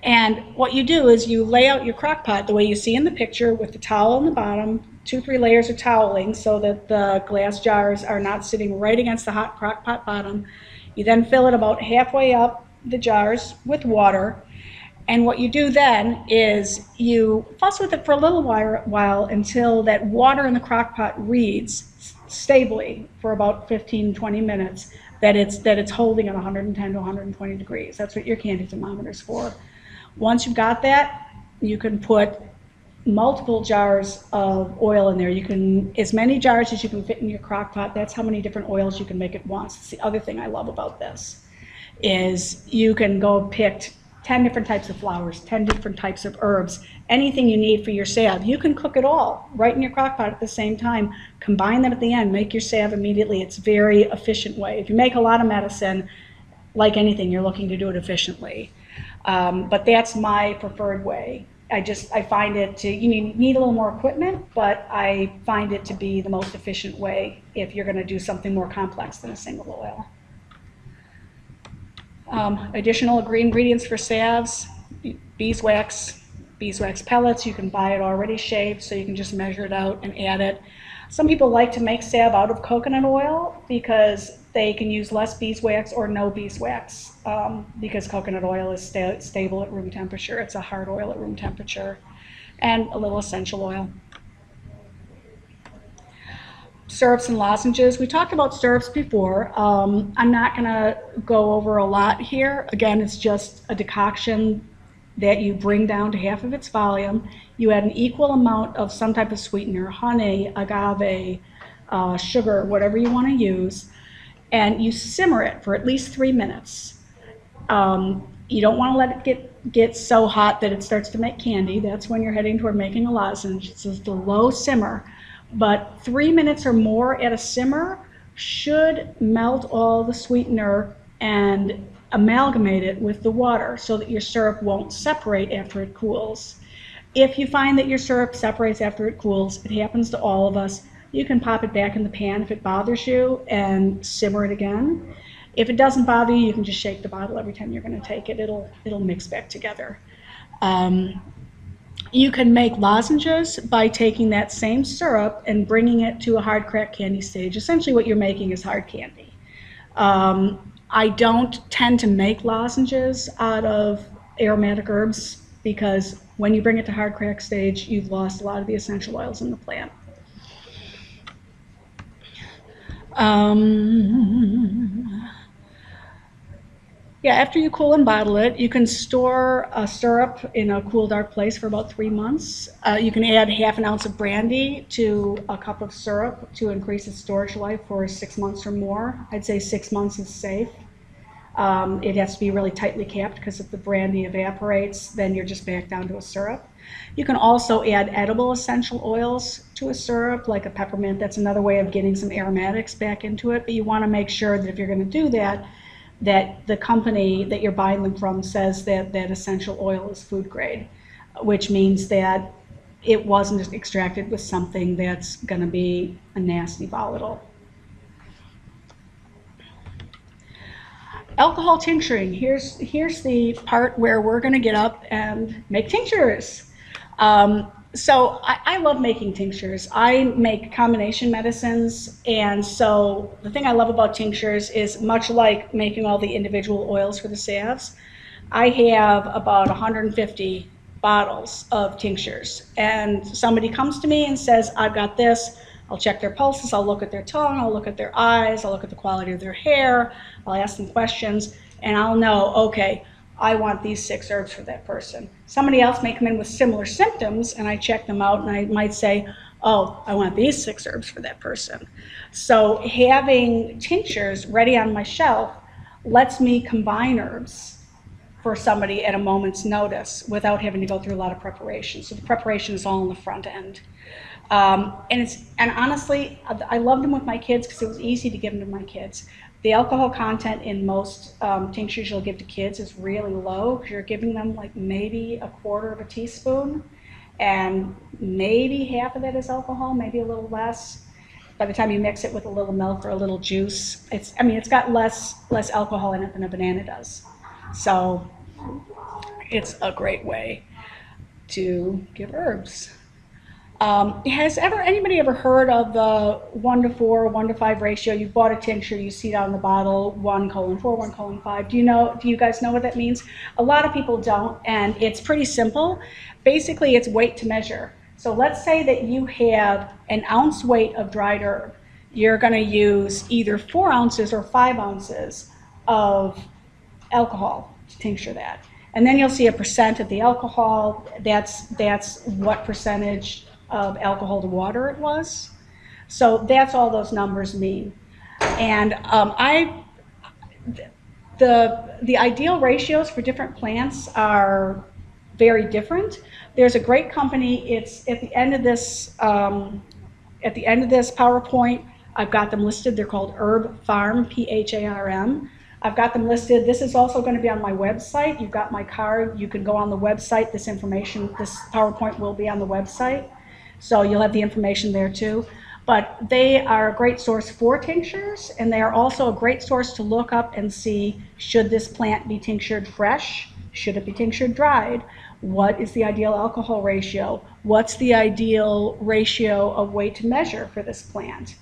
A: And what you do is you lay out your crock-pot the way you see in the picture with the towel on the bottom, 2-3 layers of toweling so that the glass jars are not sitting right against the hot crock-pot bottom. You then fill it about halfway up the jars with water. And what you do then is you fuss with it for a little while until that water in the crock pot reads stably for about 15-20 minutes that it's holding at 110 to 120 degrees. That's what your candy thermometer is for. Once you've got that, you can put multiple jars of oil in there. You can, as many jars as you can fit in your crock pot. That's how many different oils you can make at once. That's the other thing I love about this, is you can go pick 10 different types of flowers, 10 different types of herbs, anything you need for your salve. You can cook it all right in your crock pot at the same time. Combine them at the end, make your salve immediately. It's a very efficient way. If you make a lot of medicine, like anything, you're looking to do it efficiently. But that's my preferred way. I find it you need a little more equipment, but I find it to be the most efficient way if you're gonna do something more complex than a single oil. Additional ingredients for salves: beeswax pellets. You can buy it already shaved, so you can just measure it out and add it. Some people like to make salve out of coconut oil because they can use less beeswax or no beeswax, because coconut oil is stable at room temperature. It's a hard oil at room temperature. And a little essential oil. Syrups and lozenges. We talked about syrups before. I'm not going to go over a lot here. Again, it's just a decoction that you bring down to half of its volume. You add an equal amount of some type of sweetener, honey, agave, sugar, whatever you want to use, and you simmer it for at least 3 minutes. You don't want to let it get so hot that it starts to make candy. That's when you're heading toward making a lozenge. It's just a low simmer. But 3 minutes or more at a simmer should melt all the sweetener and amalgamate it with the water so that your syrup won't separate after it cools. If you find that your syrup separates after it cools, it happens to all of us, you can pop it back in the pan if it bothers you and simmer it again. If it doesn't bother you, you can just shake the bottle every time you're going to take it. It'll mix back together. You can make lozenges by taking that same syrup and bringing it to a hard crack candy stage. Essentially what you're making is hard candy. I don't tend to make lozenges out of aromatic herbs because when you bring it to hard crack stage, you've lost a lot of the essential oils in the plant. Yeah, after you cool and bottle it, you can store a syrup in a cool, dark place for about 3 months. You can add half an ounce of brandy to a cup of syrup to increase its storage life for 6 months or more. I'd say 6 months is safe. It has to be really tightly capped because if the brandy evaporates, then you're just back down to a syrup. You can also add edible essential oils to a syrup, like a peppermint. That's another way of getting some aromatics back into it, but you want to make sure that if you're going to do that, that the company that you're buying them from says that that essential oil is food grade, which means that it wasn't extracted with something that's going to be a nasty volatile. Alcohol tincturing. Here's the part where we're going to get up and make tinctures. So I love making tinctures. I make combination medicines, and so the thing I love about tinctures is much like making all the individual oils for the salves, I have about 150 bottles of tinctures, and somebody comes to me and says, I've got this. I'll check their pulses, I'll look at their tongue, I'll look at their eyes, I'll look at the quality of their hair, I'll ask them questions, and I'll know, okay, I want these 6 herbs for that person. Somebody else may come in with similar symptoms, and I check them out, and I might say, oh, I want these 6 herbs for that person. So having tinctures ready on my shelf lets me combine herbs for somebody at a moment's notice without having to go through a lot of preparation. So the preparation is all on the front end. And honestly, I loved them with my kids because it was easy to give them to my kids. The alcohol content in most tinctures you'll give to kids is really low because you're giving them like maybe 1/4 of a teaspoon, and maybe half of that is alcohol, maybe a little less. By the time you mix it with a little milk or a little juice, it's got less alcohol in it than a banana does. So it's a great way to give herbs. Has anybody ever heard of the 1:4, 1:5 ratio? You bought a tincture, you see it on the bottle, 1:4, 1:5. Do you guys know what that means? A lot of people don't, and it's pretty simple. Basically, it's weight to measure. So let's say that you have an ounce weight of dried herb. You're going to use either 4 ounces or 5 ounces of alcohol to tincture that. And then you'll see a percent of the alcohol. That's what percentage of alcohol to water it was. So that's all those numbers mean. And the ideal ratios for different plants are very different. There's a great company. It's at the end of this PowerPoint. I've got them listed. They're called Herb Farm, PHARM. I've got them listed. This is also going to be on my website. You've got my card. You can go on the website. This PowerPoint will be on the website. So you'll have the information there too. But they are a great source for tinctures, and they are also a great source to look up and see, should this plant be tinctured fresh? Should it be tinctured dried? What is the ideal alcohol ratio? What's the ideal ratio of weight to measure for this plant?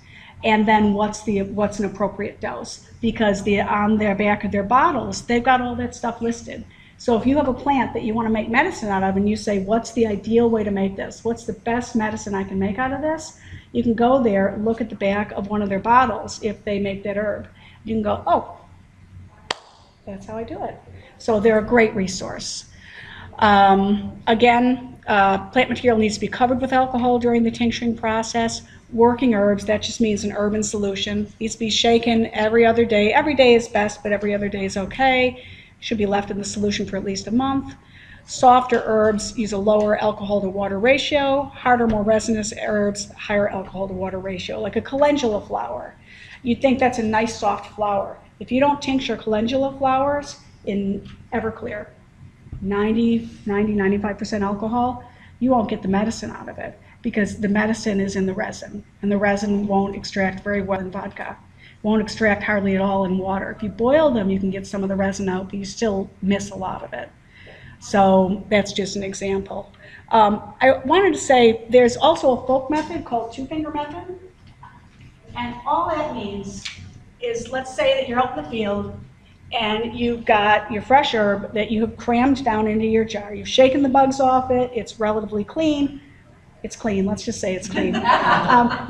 A: And then what's an appropriate dose? Because on their back of their bottles, they've got all that stuff listed. So if you have a plant that you want to make medicine out of and you say, what's the ideal way to make this? What's the best medicine I can make out of this? You can go there, look at the back of one of their bottles if they make that herb. You can go, oh, that's how I do it. So they're a great resource. Again, plant material needs to be covered with alcohol during the tincturing process. Working herbs, that just means an herb in solution. Needs to be shaken every other day. Every day is best, but every other day is okay. Should be left in the solution for at least a month. Softer herbs use a lower alcohol to water ratio. Harder, more resinous herbs, higher alcohol to water ratio, like a calendula flower. You'd think that's a nice soft flower. If you don't tincture calendula flowers in Everclear, 95% alcohol, you won't get the medicine out of it because the medicine is in the resin, and the resin won't extract very well in vodka. Won't extract hardly at all in water. If you boil them, you can get some of the resin out, but you still miss a lot of it. So that's just an example. I wanted to say there's also a folk method called two-finger method. And all that means is, let's say that you're out in the field and you've got your fresh herb that you have crammed down into your jar. You've shaken the bugs off it. It's relatively clean. It's clean. Let's just say it's clean.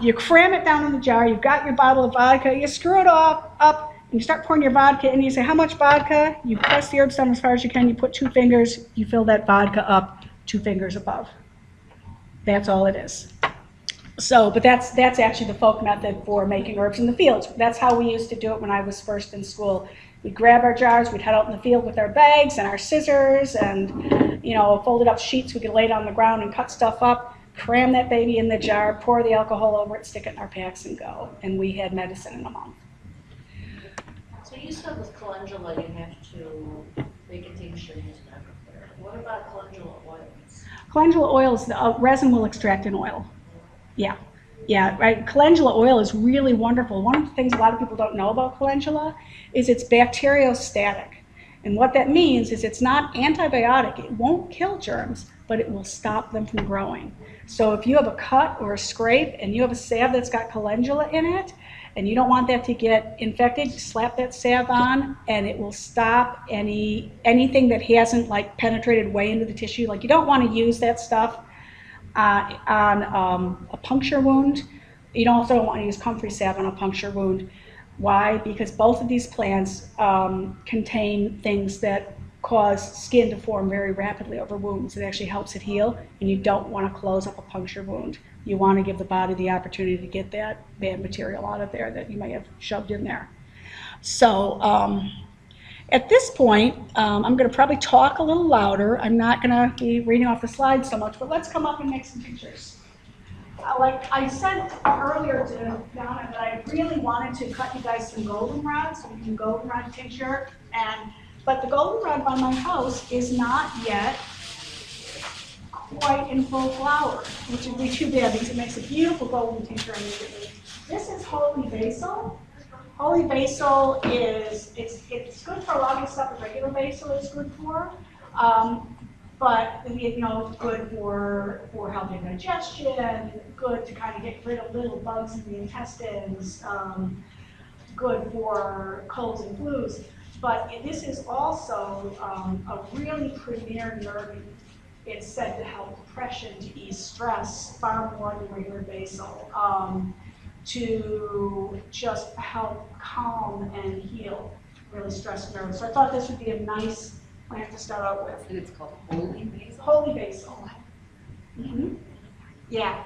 A: You cram it down in the jar. You've got your bottle of vodka. You screw it up, and you start pouring your vodka in. You say, how much vodka? You press the herbs down as far as you can. You put 2 fingers. You fill that vodka up 2 fingers above. That's all it is. So, but that's actually the folk method for making herbs in the fields. That's how we used to do it when I was first in school. We'd grab our jars, we'd head out in the field with our bags and our scissors and, folded up sheets. We could lay it on the ground and cut stuff up, cram that baby in the jar, pour the alcohol over it, stick it in our packs and go. And we had medicine in a month.
C: So you said with calendula you have to make a tincture and use it everywhere. What about calendula oils?
A: Calendula oils, the resin will extract in oil. Yeah, right. Calendula oil is really wonderful. One of the things a lot of people don't know about calendula is it's bacteriostatic. And what that means is it's not antibiotic. It won't kill germs, but it will stop them from growing. So if you have a cut or a scrape and you have a salve that's got calendula in it, and you don't want that to get infected, slap that salve on and it will stop anything that hasn't like penetrated way into the tissue. Like you don't want to use that stuff on a puncture wound. You also don't want to use comfrey salve on a puncture wound. Why? Because both of these plants contain things that cause skin to form very rapidly over wounds. It actually helps it heal, and you don't want to close up a puncture wound. You want to give the body the opportunity to get that bad material out of there that you may have shoved in there. So at this point, I'm going to probably talk a little louder. I'm not going to be reading off the slides so much, but let's come up and make some pictures. Like I said earlier to Donna that I really wanted to cut you guys some goldenrod, so we can goldenrod tincture. But the goldenrod by my house is not yet quite in full flower, which would be too bad because it makes a beautiful golden tincture immediately. This is holy basil. Holy basil is it's good for a lot of the stuff that regular basil is good for, but good for helping digestion, good to kind of get rid of little bugs in the intestines, good for colds and flus. But this is also a really premier nerve. It's said to help depression, to ease stress far more than regular basil, to just help calm and heal really stressed nerves. So I thought this would be a nice plant to start out with.
B: And it's called holy basil?
A: Holy basil. Mm-hmm. Yeah.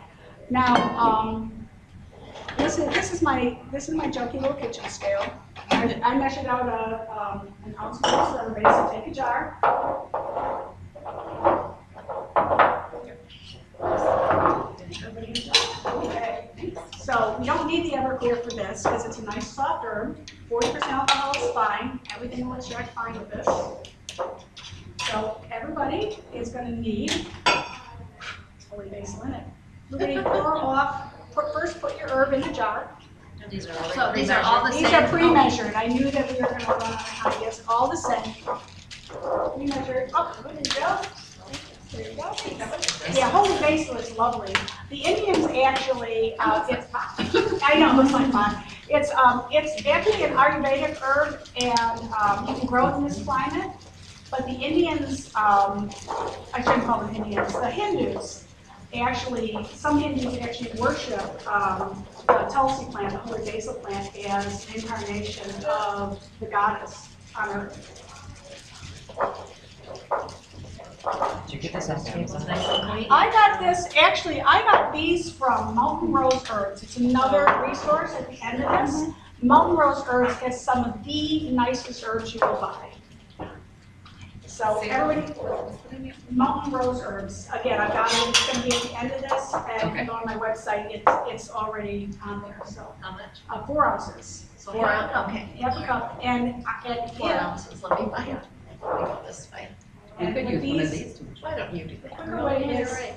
A: Now, this is my junky little kitchen scale. I measured out an ounce of basil basil. Take a jar. Okay. So we don't need the Everclear for this because it's a nice soft herb. 40% alcohol is fine. Everything will extract fine with this. So everybody is going to need holy basil in it. We're going to pour off. First, put your herb in the jar.
C: And these are
D: These are all the same.
A: These are pre-measured. I knew that we were going to run out of time. Yes, all the same. Pre-measured. Oh, there you go. There you go. Yeah, holy basil is lovely. The Indians actually, I know, it's like fun. It's actually an Ayurvedic herb, and you can grow it in this climate. But the Indians, I shouldn't call them Indians, the Hindus, some Hindus actually worship the Tulsi plant, the holy basil plant, as an incarnation of the goddess on earth.
D: Did you get this on Amazon?
A: I got these from Mountain Rose Herbs. It's another resource at the end of this. Mountain Rose Herbs has some of the nicest herbs you will buy. So everybody, Mountain Rose Herbs. Again, I've got it. It's going to be at the end of this, and if you go on my website, it's already on there. So
C: how much?
A: 4 ounces.
C: So 4 ounces. Okay.
A: Half a cup, and
C: 4 ounces. Let me buy it. Let me go this way.
D: You could use one of these two.
C: Why don't you do that?
A: Quicker way is
C: Right.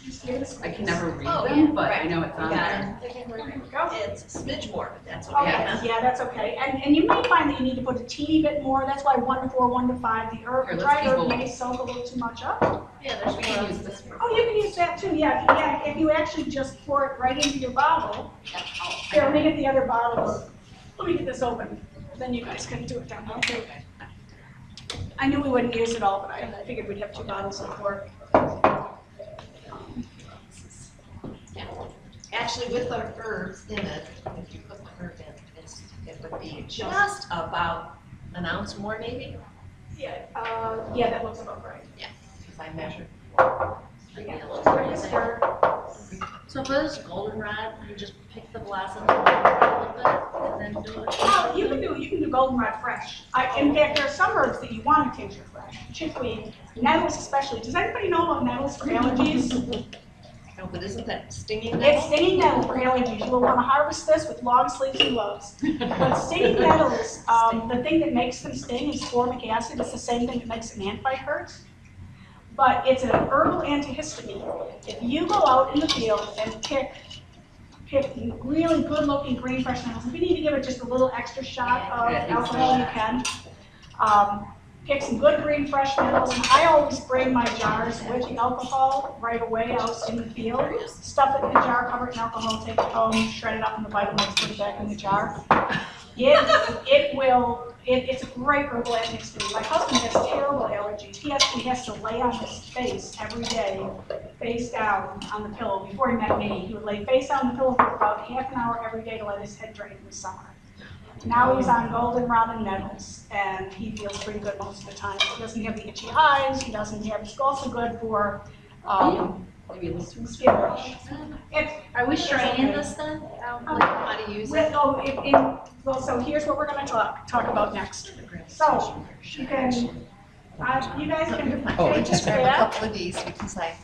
A: Just give it a squeeze.
E: I can never read
C: Oh,
E: them,
C: yeah,
E: but I
C: right.
E: know it's on
C: Got
E: there.
C: it.
A: There we go.
C: It's a smidge more, but that's
A: Okay,
C: okay.
A: yeah, that's okay. And you may find that you need to put a teeny bit more. That's why 1 to 4, 1 to 5. The herb,
E: Here, let's
A: dry
E: keep
A: herb
E: going.
A: may soak a little too much up.
C: Yeah, there's
E: We
C: more
E: can
C: on
E: use this for.
A: Oh, you can use that too, yeah. If you actually just pour it right into your bottle. Here, let me get the other bottle. Let me get this open. Then you guys can do it down. Okay. I knew we wouldn't use it all, but I figured we'd have 2 bottles of pork.
C: Actually, with the herbs in it, if you put the herb in, it would be just about an ounce more maybe,
A: Yeah, that looks about right.
C: if I measured.
A: Pretty stir.
C: So for this goldenrod, you just pick the blossom a little bit and then do it.
A: Oh, you can do goldenrod fresh. In fact, there are some herbs that you want to tincture fresh. Chickweed, nettles especially. Does anybody know about nettles for allergies?
C: No, but isn't that stinging
A: It's
C: nettle?
A: stinging nettle for allergies. You will want to harvest this with long sleeves and gloves. But stinging nettles, the thing that makes them sting is formic acid. It's the same thing that makes an ant bite hurt. But it's an herbal antihistamine. If you go out in the field and pick really good-looking green fresh nettles, if you need to give it just a little extra shot of alcohol, you can. Pick some good green fresh nettles, and I always bring my jars with the alcohol right away out in the field. Stuff it in the jar, cover it in alcohol, take it home, shred it up in the Vitamix, put it back in the jar. It's a great herbal antihistamine. My husband has terrible allergies. He has to lay on his face every day, face down on the pillow. Before he met me, he would lay face down on the pillow for about half an hour every day to let his head drain in the summer. Now he's on goldenrod and nettles, and he feels pretty good most of the time. He doesn't have the itchy eyes. He doesn't have. It's also good for
E: Maybe this one.
A: skin rash.
D: Are we straining this then? Like how to use it?
A: So here's what we're going to talk about next. So you can, you guys can
C: Oh,
A: take this
C: just grab a
A: back.
C: couple of these because I.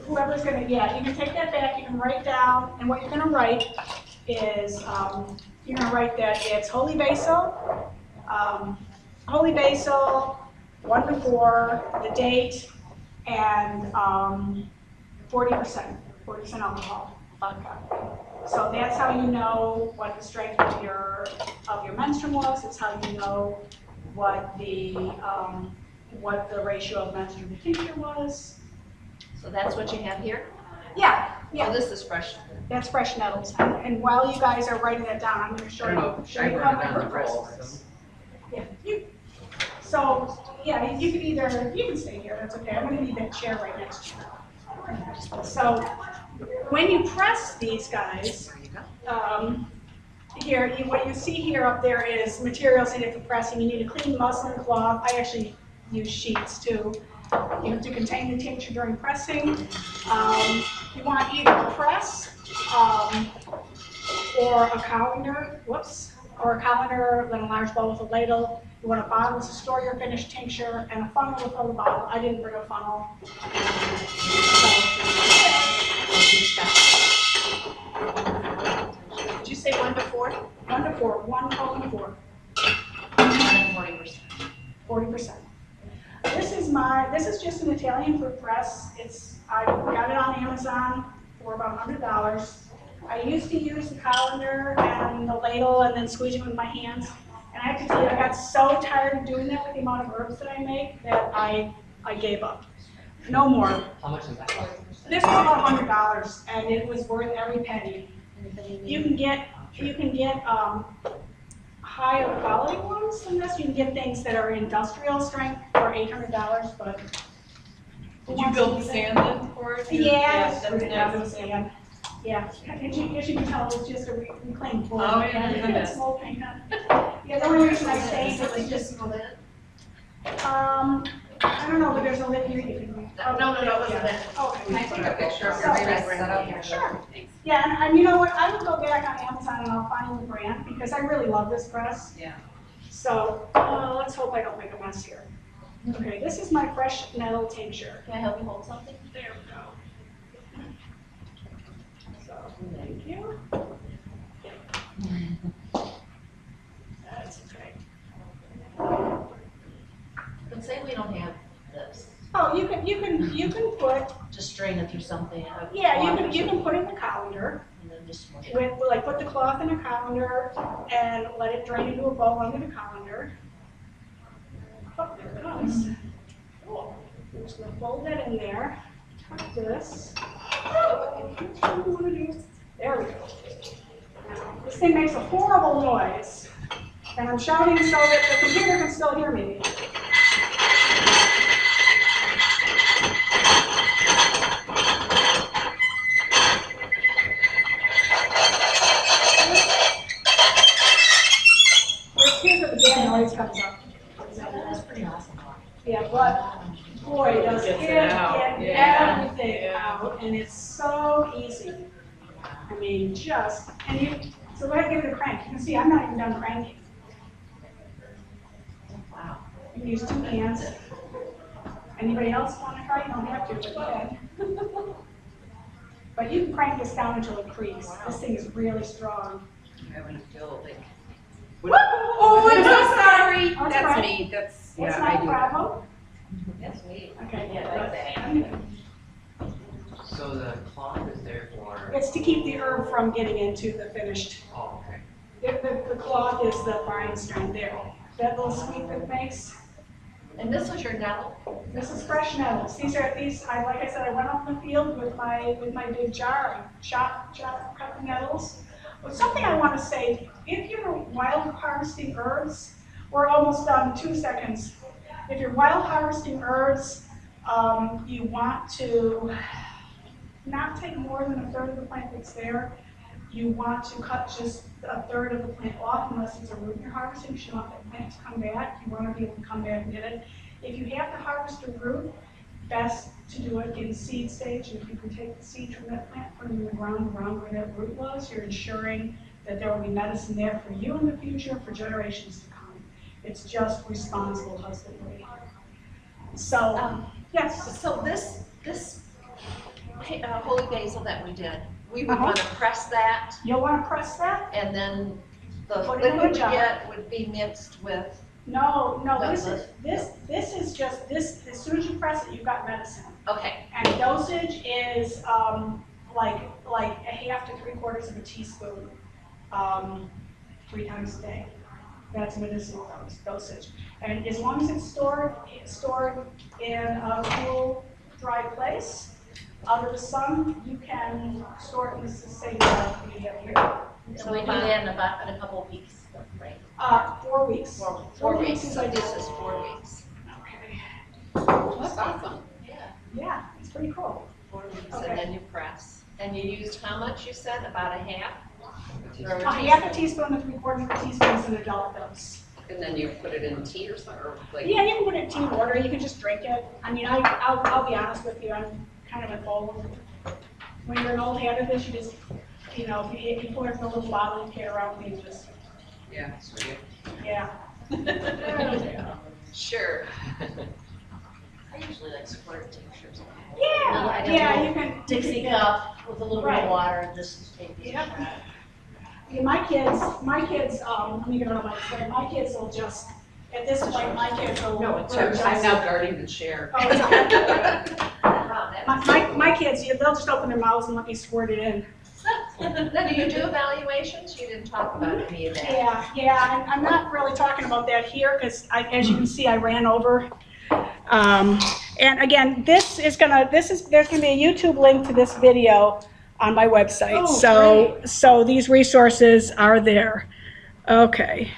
A: Whoever's going to, yeah, you can take that back. You can write down, and what you're going to write is you're going to write that it's holy basil, 1 to 4, the date, and 40% alcohol, vodka. So that's how you know what the strength of your menstruum was. It's how you know what the ratio of menstruum to tincture was.
C: So that's what you have here?
A: Yeah,
C: Oh, this is fresh.
A: that's fresh nettles. And while you guys are writing that down, I'm going to show you how my herb press works. Yeah. So yeah, you can stay here. That's okay. I'm going to need that chair right next to you. So when you press these guys, here, what you see here up there is materials needed for pressing. You need a clean muslin cloth. I actually use sheets too. You have to contain the tincture during pressing. You want either a press or a colander, then a large bowl with a ladle. You want a bottle to store your finished tincture and a funnel to fill the bottle. I didn't bring a funnel.
C: Did you say 1 to 4?
A: 1 to 4, 1 column to 4.
C: 40%.
A: 40%. This is just an Italian fruit press. I got it on Amazon for about $100. I used to use the colander and the ladle and then squeeze it with my hands. And I have to tell you, I got so tired of doing that with the amount of herbs that I make that I gave up. No more.
E: How much is that?
A: This was about $100, and it was worth every penny. You can get higher quality ones than this. You can get things that are industrial strength for $800, but.
F: Did you build the stand then for it?
A: Yeah,
F: that's
A: put it down to the
F: nice.
A: stand. Yeah, as you can tell, it's just a reclaimed floor.
F: Oh, yeah, look at that.
A: Small thing. Yeah, the only reason I say it was just, I don't know, but there's a lid here you can read.
C: No, it wasn't that.
A: Okay.
E: Can I take a picture of
A: So-
E: your maybe set up here?
A: Sure. Yeah, and you know what, I will go back on Amazon and I'll find the brand, because I really love this press.
F: Yeah.
A: So, let's hope I don't make a mess here. Okay, this is my fresh nettle tincture.
C: Can I help you hold something?
A: There we go. So, thank you. That's okay.
C: Let's say we don't have this.
A: Oh, you can put
C: Just strain it through something.
A: Yeah, you can put it in the colander,
C: And then just smush it.
A: like put the cloth in a colander and let it drain into a bowl under the colander. Oh, there it comes. Cool. I'm just gonna fold that in there, like this. There we go. Now, this thing makes a horrible noise, and I'm shouting so that the computer can still hear me. Here's where the damn noise comes up.
C: That's pretty awesome.
A: Yeah, but boy, does it
F: Gets it
A: get
F: out. Yeah.
A: everything out, and it's so easy. I mean, so go ahead and give it a crank. You can see I'm not even done cranking.
C: Wow.
A: You can use 2 hands. Anybody else want to try? You don't have to, but go ahead. But you can crank this down until it creaks. This thing is really strong.
E: I want to feel like.
A: Oh,
E: I'm so sorry.
A: That's
E: That's
A: right.
E: me. That's,
A: That's
E: yeah, I
A: not a
E: do.
A: problem.
C: That's neat.
A: Okay.
C: Yeah, I like that.
G: So the cloth is there for,
A: It's to keep the herb from getting into the finished.
G: oh, okay.
A: The cloth is the fine strain there. That little squeak that it makes.
C: And this was your nettle?
A: This is fresh nettles. These, like I said, I went out in the field with my big jar and cut the nettles. But something I want to say, if you're wild harvesting herbs, we're almost done, 2 seconds. If you're wild harvesting herbs, you want to not take more than 1/3 of the plant that's there. You want to cut just 1/3 of the plant off unless it's a root you're harvesting, because you want that plant to come back. You want to be able to come back and get it. If you have to harvest a root, best to do it in seed stage. And if you can take the seeds from that plant, put them in the ground around where that root was, you're ensuring that there will be medicine there for you in the future for generations to come. It's just responsible husbandry. So, yes.
H: So this holy basil that we did, we would
A: Uh-huh.
H: want to press that,
A: You'll want to press that?
H: and then the
A: Put it in a
H: liquid we
A: jar.
H: get would be mixed with,
A: No,
H: That's
A: this is just, as soon as you press it, you've got medicine.
H: okay,
A: And dosage is like 1/2 to 3/4 of a teaspoon 3 times a day. That's medicinal dosage. And as long as it's stored in a cool, dry place, out of the sun, you can store it in the same we have here.
C: So we do that in a couple of weeks, right?
A: 4 weeks.
C: 4 weeks,
A: is
C: so this
A: ideal.
C: is 4 weeks.
A: Okay.
E: That's awesome.
C: Yeah.
A: Yeah, it's pretty cool.
H: 4 weeks,
A: Okay.
H: and then you press. And you used how much, you said, about 1/2? Or a
A: 1/2 teaspoon to 3/4 of a teaspoon is an adult dose.
E: And then you put it in tea or something, or like.
A: Yeah, you can put it in tea water, you can just drink it. I mean, I'll be honest with you, I'm kind of an old, when you're an old hand at this, you just, if you pour it in a little bottle, you carry it around with you, just,
E: Yeah, sweet.
A: yeah.
H: Sure.
C: I usually like squirt tinctures.
A: Yeah, you can.
C: Dixie cup with a little bit
A: Right.
C: of water and just take this
A: Yep.
C: shot.
A: Yeah, my kids, let me get it on my screen, my kids will just, at this point, my kids will.
E: No, it's
A: will
E: yours. I'm
A: just-
E: now guarding the chair.
A: Oh, it's okay.
C: Wow, that
A: My kids, they'll just open their mouths and let me squirt it in.
H: Now, do you do evaluations? You didn't talk about any of that.
A: Yeah, I'm not really talking about that here, because as you can see, I ran over. And again, there's gonna be a YouTube link to this video on my website.
E: Oh,
A: So these resources are there. Okay.